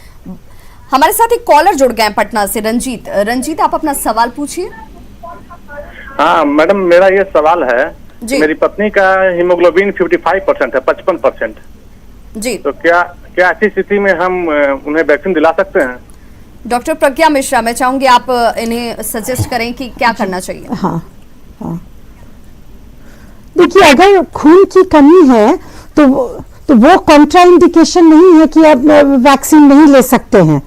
हमारे साथ एक कॉलर जुड़ गए हैं पटना से, रंजीत। रंजीत, आप अपना सवाल पूछिए। हाँ मैडम, मेरा ये सवाल है, मेरी पत्नी का हीमोग्लोबिन 55% है, 55% जी, तो क्या ऐसी स्थिति में हम उन्हें वैक्सीन दिला सकते हैं? डॉक्टर प्रज्ञा मिश्रा, मैं चाहूंगी आप इन्हें सजेस्ट करें कि क्या करना चाहिए। हाँ, देखिए अगर खून की कमी है तो वो कॉन्ट्राइंडिकेशन नहीं है कि आप वैक्सीन नहीं ले सकते हैं।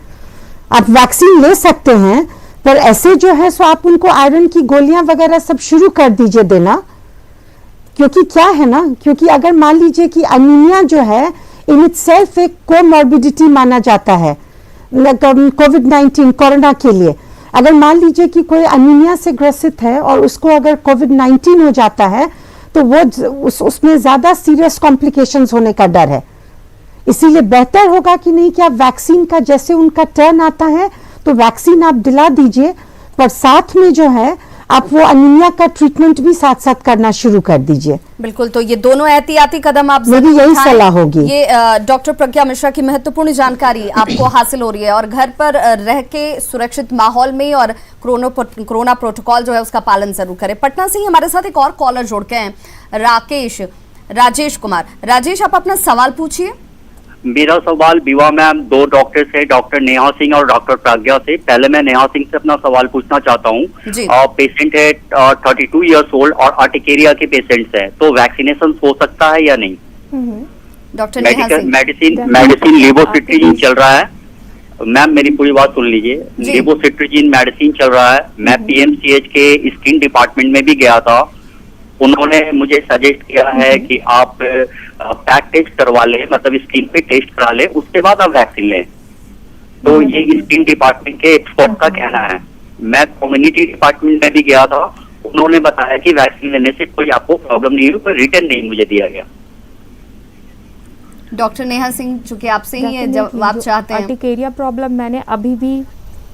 आप वैक्सीन ले सकते हैं, पर ऐसे जो है सो आप उनको आयरन की गोलियां वगैरह सब शुरू कर दीजिए देना। क्योंकि क्या है ना, क्योंकि अगर मान लीजिए कि अनीमिया जो है इन इटसेल्फ एक कोमॉर्बिडिटी माना जाता है कोविड-19 कोरोना के लिए। अगर मान लीजिए कि कोई अनीमिया से ग्रसित है और उसको अगर कोविड-19 हो जाता है तो वो उसमें ज्यादा सीरियस कॉम्प्लिकेशंस होने का डर है। इसीलिए बेहतर होगा कि नहीं कि आप वैक्सीन का जैसे उनका टर्न आता है तो वैक्सीन आप दिला दीजिए, पर साथ में जो है आप वो अनीमिया का ट्रीटमेंट भी साथ साथ करना शुरू कर दीजिए। बिल्कुल, तो ये दोनों एहतियाती कदम आप मेरी यही सलाह होगी। ये डॉक्टर प्रज्ञा मिश्रा की महत्वपूर्ण जानकारी आपको हासिल हो रही है और घर पर रह के सुरक्षित माहौल में और कोरोना प्रोटोकॉल जो है उसका पालन जरूर करें। पटना से ही हमारे साथ एक और कॉलर जुड़ के हैं, राजेश कुमार। राजेश, आप अपना सवाल पूछिए। मेरा सवाल विवाह मैम, दो डॉक्टर से, डॉक्टर नेहा सिंह और डॉक्टर प्रज्ञा से। पहले मैं नेहा सिंह से अपना सवाल पूछना चाहता हूँ। पेशेंट है 32 इयर्स ओल्ड और अर्टिकेरिया के पेशेंट्स है, तो वैक्सीनेशन हो सकता है या नहीं? डॉक्टर मेडिसिन लेवोसिट्रिजिन चल रहा है मैम, मेरी पूरी बात सुन लीजिए। लेवोसिट्रिजिन मेडिसिन चल रहा है। मैं PMCH के स्किन डिपार्टमेंट में भी गया था, उन्होंने मुझे सजेस्ट किया है कि आप पैक टेस्ट करवा लें, मतलब स्किन पे टेस्ट करा लें, उसके बाद आप वैक्सीन लें। तो ये स्किन डिपार्टमेंट के एक्सपर्ट का कहना है। मैं कम्युनिटी डिपार्टमेंट में भी गया था, उन्होंने बताया कि वैक्सीन लेने से कोई आपको प्रॉब्लम नहीं हुई, कोई रिटर्न नहीं मुझे दिया गया। डॉक्टर नेहा सिंह, चूंकि आपसे ही है जवाब चाहते हैं। अर्टिकेरिया प्रॉब्लम मैंने अभी भी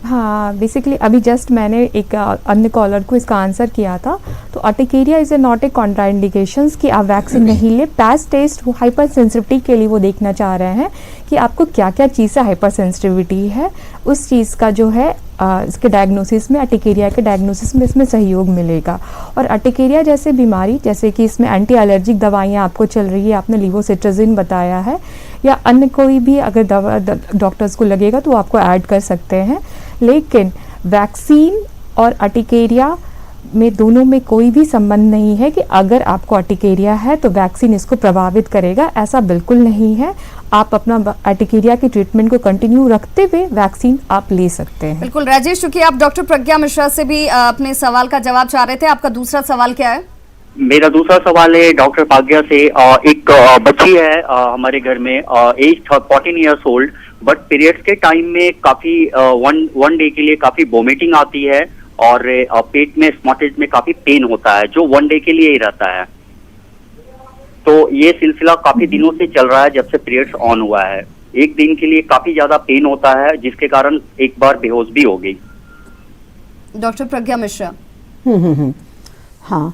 बेसिकली अभी जस्ट मैंने एक अन्य कॉलर को इसका आंसर किया था। तो urticaria is not a contraindications कि आप वैक्सीन नहीं ले। पैच टेस्ट वो हाइपर सेंसिटिविटी के लिए वो देखना चाह रहे हैं कि आपको क्या क्या चीज़ से हाइपर सेंसिटिविटी है, उस चीज़ का जो है इसके डायग्नोसिस में, अर्टिकेरिया के डायग्नोसिस में इसमें सहयोग मिलेगा। और अर्टिकेरिया जैसे बीमारी, जैसे कि इसमें एंटी एलर्जिक दवाइयाँ आपको चल रही है, आपने लेवोसिट्रिजिन बताया है, या अन्य कोई भी अगर दवा डॉक्टर्स को लगेगा तो आपको ऐड कर सकते हैं। लेकिन वैक्सीन और अर्टिकेरिया में दोनों में कोई भी संबंध नहीं है कि अगर आपको अर्टिकेरिया है तो वैक्सीन इसको प्रभावित करेगा, ऐसा बिल्कुल नहीं है। आप अपना अर्टिकेरिया की ट्रीटमेंट को कंटिन्यू रखते हुए वैक्सीन आप ले सकते हैं। बिल्कुल राजेश, चूंकि आप डॉक्टर प्रज्ञा मिश्रा से भी अपने सवाल का जवाब चाह रहे थे, आपका दूसरा सवाल क्या है? मेरा दूसरा सवाल है डॉक्टर प्रज्ञा से। एक बच्ची है हमारे घर में, age 14 years old, but periods के टाइम में काफी वन डे के लिए काफी वोमिटिंग आती है और पेट में स्मॉटेज में काफी पेन होता है, जो वन डे के लिए ही रहता है। तो ये सिलसिला काफी दिनों से चल रहा है, जब से पीरियड्स ऑन हुआ है। एक दिन के लिए काफी ज्यादा पेन होता है, जिसके कारण एक बार बेहोश भी हो गई। डॉक्टर प्रज्ञा मिश्रा। हाँ,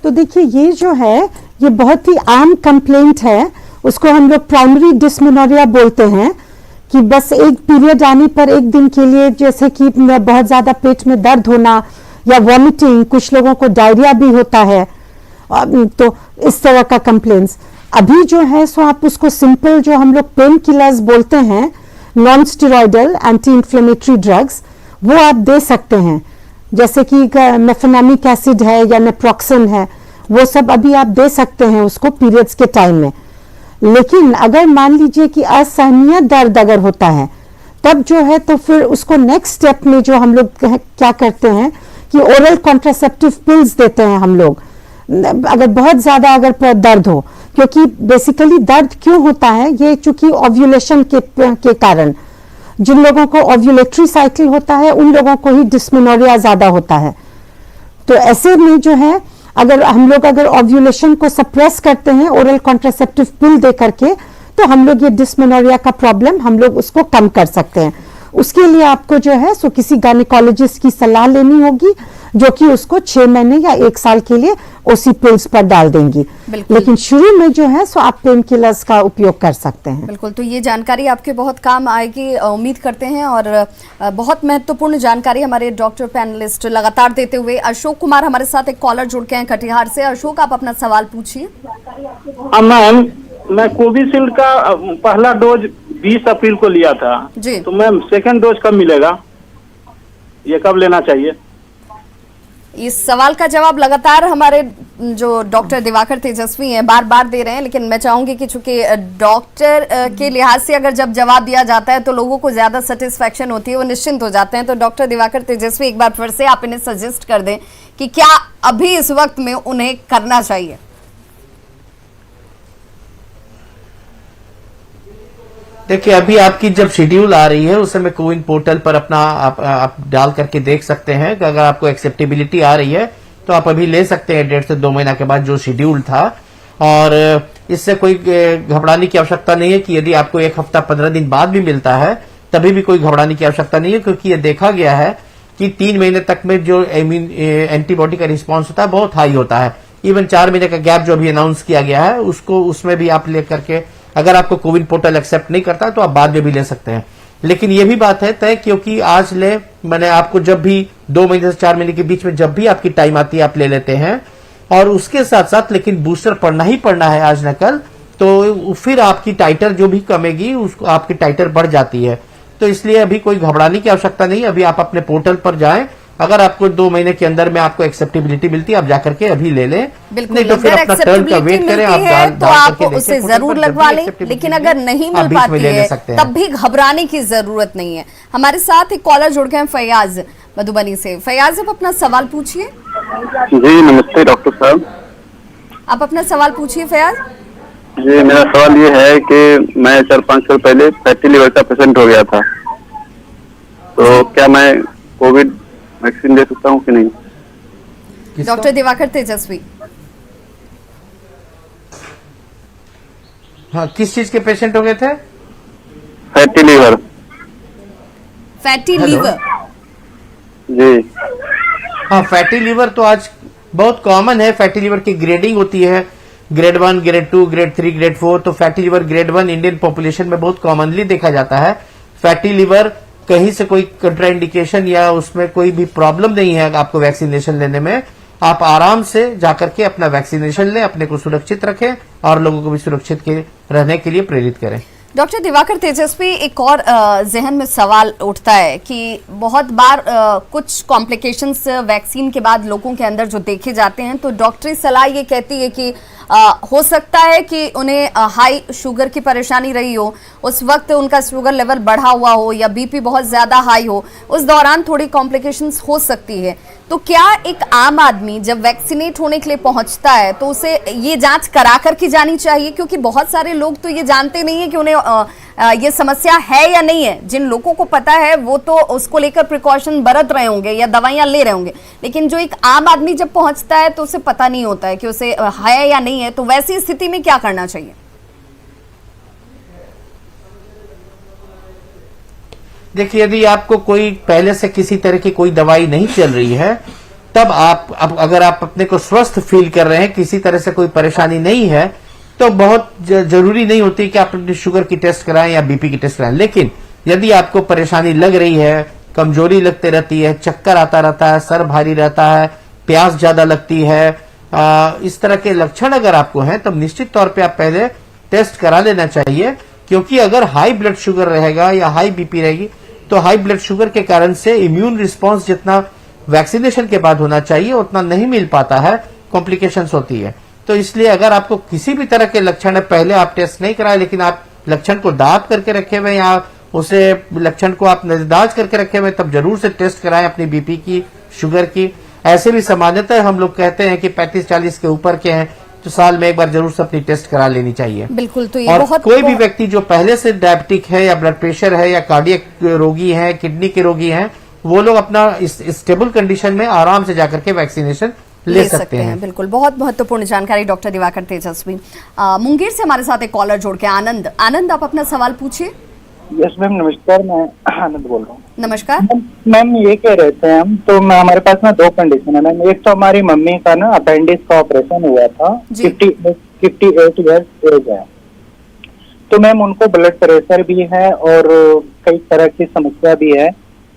तो देखिए ये जो है ये बहुत ही आम कंप्लेंट है, उसको हम लोग प्राइमरी डिस्मेनोरिया बोलते हैं, कि बस एक पीरियड आने पर एक दिन के लिए जैसे कि बहुत ज्यादा पेट में दर्द होना या वॉमिटिंग, कुछ लोगों को डायरिया भी होता है, तो इस तरह का कंप्लेंट्स। अभी जो है सो आप उसको सिंपल जो हम लोग पेन किलर्स बोलते हैं, non steroidal anti inflammatory drugs, वो आप दे सकते हैं, जैसे कि मेफेनामिक एसिड है या नेप्रोक्सन है, वो सब अभी आप दे सकते हैं उसको पीरियड्स के टाइम में। लेकिन अगर मान लीजिए कि असहनीय दर्द अगर होता है तब जो है तो फिर उसको नेक्स्ट स्टेप में जो हम लोग क्या करते हैं कि ओरल कॉन्ट्रासेप्टिव पिल्स देते हैं हम लोग, अगर बहुत ज्यादा अगर दर्द हो, क्योंकि बेसिकली दर्द क्यों होता है, ये चूंकि ओव्यूलेशन के कारण, जिन लोगों को ओव्यूलेटरी साइकिल होता है उन लोगों को ही डिस्मेनोरिया ज्यादा होता है। तो ऐसे में जो है अगर हम लोग अगर ओव्यूलेशन को सप्रेस करते हैं ओरल कॉन्ट्रासेप्टिव पिल दे करके, तो हम लोग ये डिस्मेनोरिया का प्रॉब्लम हम लोग उसको कम कर सकते हैं। उसके लिए आपको जो है सो किसी गायनेकोलॉजिस्ट की सलाह लेनी होगी, जो कि उसको 6 महीने या 1 साल के लिए ओसी पिल्स पर डाल देंगी। लेकिन शुरू में जो है सो आप पेन किलर्स का उपयोग कर सकते हैं। बिल्कुल, तो ये जानकारी आपके बहुत काम आएगी उम्मीद करते हैं, और बहुत महत्वपूर्ण जानकारी हमारे डॉक्टर पैनलिस्ट लगातार देते हुए। अशोक कुमार हमारे साथ एक कॉलर जुड़ के हैं कटिहार से। अशोक, आप अपना सवाल पूछिए। मैम, मैं कोविशील्ड का पहला डोज 20 अप्रैल को लिया था जी, तो मैम सेकंड डोज कब मिलेगा, ये कब लेना चाहिए? इस सवाल का जवाब लगातार हमारे जो डॉक्टर दिवाकर तेजस्वी हैं बार बार दे रहे हैं, लेकिन मैं चाहूंगी कि चूंकि डॉक्टर के लिहाज से अगर जब जवाब दिया जाता है तो लोगों को ज्यादा सेटिस्फैक्शन होती है, वो निश्चिंत हो जाते हैं। तो डॉक्टर दिवाकर तेजस्वी, एक बार फिर से आप इन्हें सजेस्ट कर दें कि क्या अभी इस वक्त में उन्हें करना चाहिए। देखिए, अभी आपकी जब शेड्यूल आ रही है उस समय कोविन पोर्टल पर अपना आप डाल करके देख सकते हैं कि अगर आपको एक्सेप्टेबिलिटी आ रही है तो आप अभी ले सकते हैं 1.5 से 2 महीना के बाद जो शेड्यूल था। और इससे कोई घबराने की आवश्यकता नहीं है कि यदि आपको 1 हफ्ता 15 दिन बाद भी मिलता है तभी भी कोई घबराने की आवश्यकता नहीं है, क्योंकि ये देखा गया है कि 3 महीने तक में जो एंटीबॉडी का रिस्पॉन्स होता है बहुत हाई होता है। इवन 4 महीने का गैप जो अभी अनाउंस किया गया है उसको उसमें भी आप लेकर के, अगर आपको कोविन पोर्टल एक्सेप्ट नहीं करता तो आप बाद में भी ले सकते हैं। लेकिन ये भी बात है तय, क्योंकि आज मैंने आपको जब भी 2 महीने से 4 महीने के बीच में जब भी आपकी टाइम आती है आप ले लेते हैं, और उसके साथ साथ लेकिन बूस्टर पढ़ना ही पढ़ना है आज न कल, तो फिर आपकी टाइटर जो भी कमेगी उसको आपकी टाइटर बढ़ जाती है। तो इसलिए अभी कोई घबराने की आवश्यकता नहीं। अभी आप अपने पोर्टल पर जाएं, अगर आपको 2 महीने के अंदर में आपको एक्सेप्टेबिलिटी मिलती है आप जाकर के अभी ले लें, नहीं तो फिर अपना टर्न का वेट करें। आप तो आप उसे जरूर लगवा लें, लेकिन अगर नहीं मिल पाती है तब भी घबराने की जरूरत नहीं है। हमारे साथ एक कॉलर जुड़ गए हैं फैयाज मधुबनी से। फैयाज, आप अपना सवाल पूछिए। जी नमस्ते डॉक्टर साहब। आप अपना सवाल पूछिए फैयाज। जी, मेरा सवाल ये है कि मैं 4-5 साल पहले फैटी लिवर का पेशेंट हो गया था, तो क्या मैं कोविड वैक्सीन ले सकता हूँ कि नहीं? डॉक्टर दिवाकर तेजस्वी। हाँ, किस चीज के पेशेंट हो गए थे? Fatty liver. फैटी लीवर जी हाँ, फैटी लीवर तो आज बहुत कॉमन है। फैटी लीवर की ग्रेडिंग होती है, ग्रेड 1, ग्रेड 2, ग्रेड 3, ग्रेड 4। तो fatty liver grade 1 Indian population में बहुत कॉमनली देखा जाता है। फैटी लीवर कहीं से कोई कंट्राइंडिकेशन या उसमें कोई भी प्रॉब्लम नहीं है आपको वैक्सीनेशन लेने में। आप आराम से जाकर के अपना वैक्सीनेशन लें, अपने को सुरक्षित रखें और लोगों को भी सुरक्षित रहने के लिए प्रेरित करें। डॉक्टर दिवाकर तेजस्वी, एक और जहन में सवाल उठता है कि बहुत बार कुछ कॉम्प्लिकेशंस वैक्सीन के बाद लोगों के अंदर जो देखे जाते हैं, तो डॉक्टरी सलाह ये कहती है कि हो सकता है कि उन्हें हाई शुगर की परेशानी रही हो, उस वक्त उनका शुगर लेवल बढ़ा हुआ हो या बीपी बहुत ज्यादा हाई हो, उस दौरान थोड़ी कॉम्प्लिकेशंस हो सकती है। तो क्या एक आम आदमी जब वैक्सीनेट होने के लिए पहुंचता है तो उसे ये जांच करा कर की जानी चाहिए? क्योंकि बहुत सारे लोग तो ये जानते नहीं है कि उन्हें ये समस्या है या नहीं है। जिन लोगों को पता है वो तो उसको लेकर प्रिकॉशन बरत रहे होंगे या दवाइयां ले रहे होंगे, लेकिन जो एक आम आदमी जब पहुंचता है तो उसे पता नहीं होता है कि उसे है या नहीं है। तो वैसी स्थिति में क्या करना चाहिए? देखिए, यदि आपको कोई पहले से किसी तरह की कोई दवाई नहीं चल रही है, तब अगर आप अपने को स्वस्थ फील कर रहे हैं, किसी तरह से कोई परेशानी नहीं है, तो बहुत जरूरी नहीं होती कि आप अपनी शुगर की टेस्ट कराएं या बीपी की टेस्ट कराएं। लेकिन यदि आपको परेशानी लग रही है, कमजोरी लगती रहती है, चक्कर आता रहता है, सर भारी रहता है, प्यास ज्यादा लगती है, इस तरह के लक्षण अगर आपको हैं, तब निश्चित तौर पे आप पहले टेस्ट करा लेना चाहिए। क्योंकि अगर हाई ब्लड शुगर रहेगा या हाई बीपी रहेगी तो हाई ब्लड शुगर के कारण से इम्यून रिस्पांस जितना वैक्सीनेशन के बाद होना चाहिए उतना नहीं मिल पाता है, कॉम्प्लिकेशंस होती है। तो इसलिए अगर आपको किसी भी तरह के लक्षण है, पहले आप टेस्ट नहीं कराए लेकिन आप लक्षण को दाब करके रखे हुए या उसे लक्षण को आप नजरदाज करके रखे हुए, तब जरूर से टेस्ट कराएं अपनी बीपी की, शुगर की। ऐसे भी सामान्यतः हम लोग कहते हैं कि 35-40 के ऊपर के हैं तो साल में एक बार जरूर से अपनी टेस्ट करा लेनी चाहिए। बिल्कुल। तो ये और बहुत कोई भी व्यक्ति जो पहले से डायबिटिक है या ब्लड प्रेशर है या कार्डियक रोगी है, किडनी के रोगी हैं, वो लोग अपना इस स्टेबल कंडीशन में आराम से जाकर के वैक्सीनेशन ले सकते हैं। बिल्कुल, बहुत महत्वपूर्ण जानकारी डॉक्टर दिवाकर तेजस्वी। मुंगेर से हमारे साथ एक कॉलर जोड़ के आनंद, आप अपना सवाल पूछिए। यस मैम, नमस्कार, मैं आनंद बोल रहा हूँ। नमस्कार मैम, ये कह रहे थे हम तो हमारे पास ना 2 कंडीशन है मैम। एक तो हमारी मम्मी का ना अपेंडिक्स का ऑपरेशन हुआ था, 58 ईयर्स एज है, तो मैम उनको ब्लड प्रेशर भी है और कई तरह की समस्या भी है,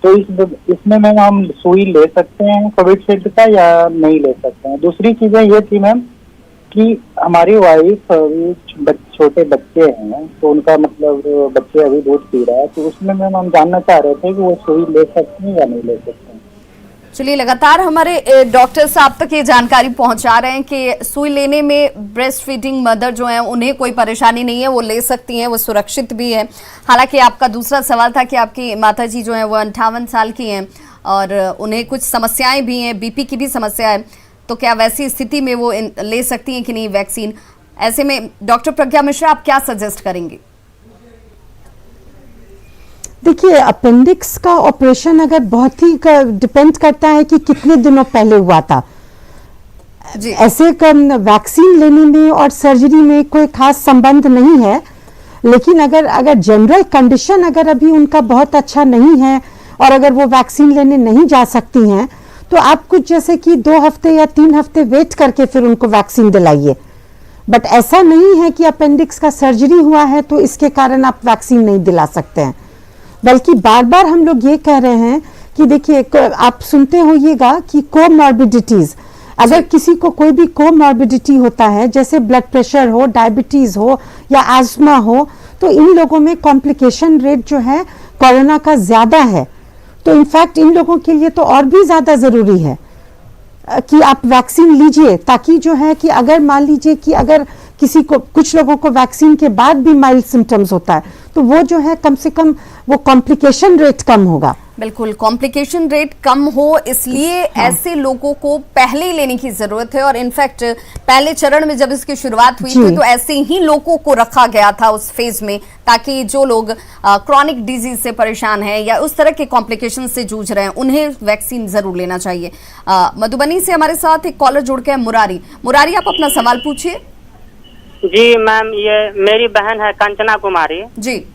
तो इसमें मैम हम सुई ले सकते हैं कोविशील्ड का या नहीं ले सकते हैं? दूसरी चीजें ये थी मैम कि हमारी वाइफ छोटे बच्चे हैं, तो उनका मतलब बच्चे अभी दूध पी रहा है, तो उसमें मैम हम जानना चाह रहे थे कि वो सुई ले सकते हैं या नहीं ले सकते हैं। चलिए, लगातार हमारे डॉक्टर साहब तक ये जानकारी पहुंचा रहे हैं कि सुई लेने में ब्रेस्ट फीडिंग मदर जो है उन्हें कोई परेशानी नहीं है, वो ले सकती हैं, वो सुरक्षित भी है। हालांकि आपका दूसरा सवाल था कि आपकी माताजी जो है वो 58 साल की हैं और उन्हें कुछ समस्याएं भी हैं, बीपी की भी समस्या है, तो क्या वैसी स्थिति में वो ले सकती हैं कि नहीं वैक्सीन? ऐसे में डॉक्टर प्रज्ञा मिश्रा, आप क्या सजेस्ट करेंगे? देखिए, अपेंडिक्स का ऑपरेशन अगर बहुत ही डिपेंड करता है कि कितने दिनों पहले हुआ था। जी। ऐसे वैक्सीन लेने में और सर्जरी में कोई खास संबंध नहीं है, लेकिन अगर जनरल कंडीशन अगर अभी उनका बहुत अच्छा नहीं है और अगर वो वैक्सीन लेने नहीं जा सकती हैं, तो आप कुछ जैसे कि 2 हफ्ते या 3 हफ्ते वेट करके फिर उनको वैक्सीन दिलाइए। बट ऐसा नहीं है कि अपेंडिक्स का सर्जरी हुआ है तो इसके कारण आप वैक्सीन नहीं दिला सकते हैं, बल्कि बार बार हम लोग ये कह रहे हैं कि देखिए, आप सुनते होइएगा कि कोमॉर्बिडिटीज, अगर किसी को कोई भी कोमॉर्बिडिटी होता है, जैसे ब्लड प्रेशर हो, डायबिटीज हो या एस्मा हो, तो इन लोगों में कॉम्प्लिकेशन रेट जो है कोरोना का ज्यादा है। तो इनफैक्ट इन लोगों के लिए तो और भी ज्यादा जरूरी है कि आप वैक्सीन लीजिए, ताकि जो है कि अगर मान लीजिए कि अगर किसी को, कुछ लोगों को वैक्सीन के बाद भी माइल्ड सिम्टम्स होता है, तो वो जो है कम से कम वो कॉम्प्लिकेशन रेट कम होगा। बिल्कुल, कॉम्प्लिकेशन रेट कम हो, इसलिए ऐसे लोगों को पहले लेने की जरूरत है। और इनफैक्ट पहले चरण में जब इसकी शुरुआत हुई थी तो ऐसे ही लोगों को रखा गया था उस फेज में, ताकि जो लोग क्रॉनिक डिजीज से परेशान हैं या उस तरह के कॉम्प्लिकेशन से जूझ रहे हैं, उन्हें वैक्सीन जरूर लेना चाहिए। मधुबनी से हमारे साथ एक कॉलर जुड़ के मुरारी, आप अपना सवाल पूछिए। जी मैम, ये मेरी बहन है कंचना कुमारी जी,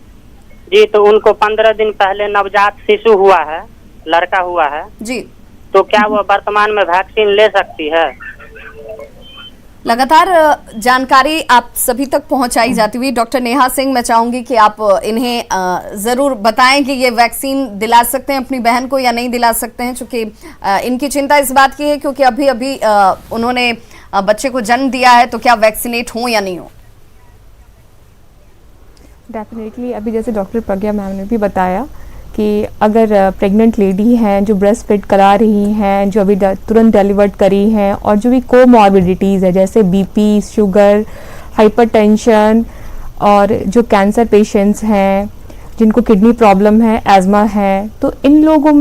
तो उनको 15 दिन पहले नवजात शिशु हुआ है, लड़का हुआ है जी, तो क्या वो वर्तमान में वैक्सीन ले सकती है? लगातार जानकारी आप सभी तक पहुंचाई जाती हुई डॉक्टर नेहा सिंह, मैं चाहूंगी कि आप इन्हें जरूर बताएं कि ये वैक्सीन दिला सकते हैं अपनी बहन को या नहीं दिला सकते हैं, क्योंकि इनकी चिंता इस बात की है क्योंकि अभी उन्होंने बच्चे को जन्म दिया है, तो क्या वैक्सीनेट हो या नहीं हो? डेफिनेटली, अभी जैसे डॉक्टर प्रज्ञा मैम ने भी बताया कि अगर प्रेग्नेंट लेडी हैं जो ब्रेस्ट फीड करा रही हैं, जो अभी तुरंत डिलीवर्ड करी हैं, और जो भी कोमॉर्बिडिटीज़ है जैसे बीपी, शुगर, हाइपरटेंशन, और जो कैंसर पेशेंट्स हैं, जिनको किडनी प्रॉब्लम है, एज़मा है, तो इन लोगों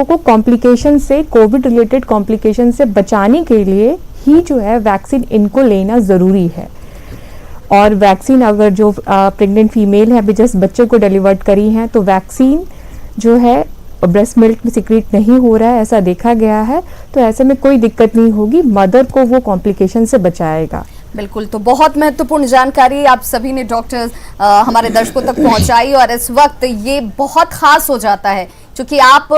को कॉम्प्लिकेशन से, कोविड रिलेटेड कॉम्प्लिकेशन से बचाने के लिए ही जो है वैक्सीन इनको लेना ज़रूरी है। और वैक्सीन अगर जो प्रेग्नेंट फीमेल है, अभी जस्ट बच्चे को डिलीवर्ड करी हैं, तो वैक्सीन जो है ब्रेस्ट मिल्क में सिक्रीट नहीं हो रहा है, ऐसा देखा गया है, तो ऐसे में कोई दिक्कत नहीं होगी, मदर को वो कॉम्प्लिकेशन से बचाएगा। बिल्कुल, तो बहुत महत्वपूर्ण जानकारी आप सभी ने डॉक्टर हमारे दर्शकों तक पहुंचाई। और इस वक्त ये बहुत खास हो जाता है क्योंकि आप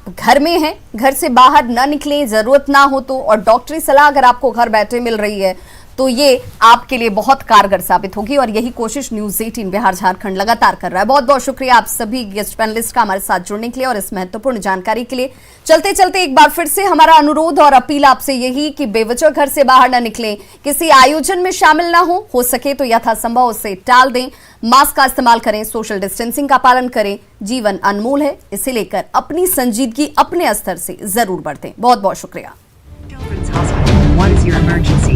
घर में हैं, घर से बाहर ना निकलें, जरूरत ना हो तो, और डॉक्टरी सलाह अगर आपको घर बैठे मिल रही है तो ये आपके लिए बहुत कारगर साबित होगी। और यही कोशिश न्यूज़ 18 बिहार झारखंड लगातार कर रहा है। बहुत बहुत शुक्रिया आप सभी गेस्ट पैनलिस्ट का हमारे साथ जुड़ने के लिए और इस महत्वपूर्ण जानकारी के लिए। चलते चलते एक बार फिर से हमारा अनुरोध और अपील आपसे यही कि बेवजह घर से बाहर न निकलें, किसी आयोजन में शामिल ना हो सके तो यथासंभव उसे टाल दें, मास्क का इस्तेमाल करें, सोशल डिस्टेंसिंग का पालन करें। जीवन अनमोल है, इसे लेकर अपनी संजीदगी अपने स्तर से जरूर बरतें। बहुत बहुत शुक्रिया। What is your emergency?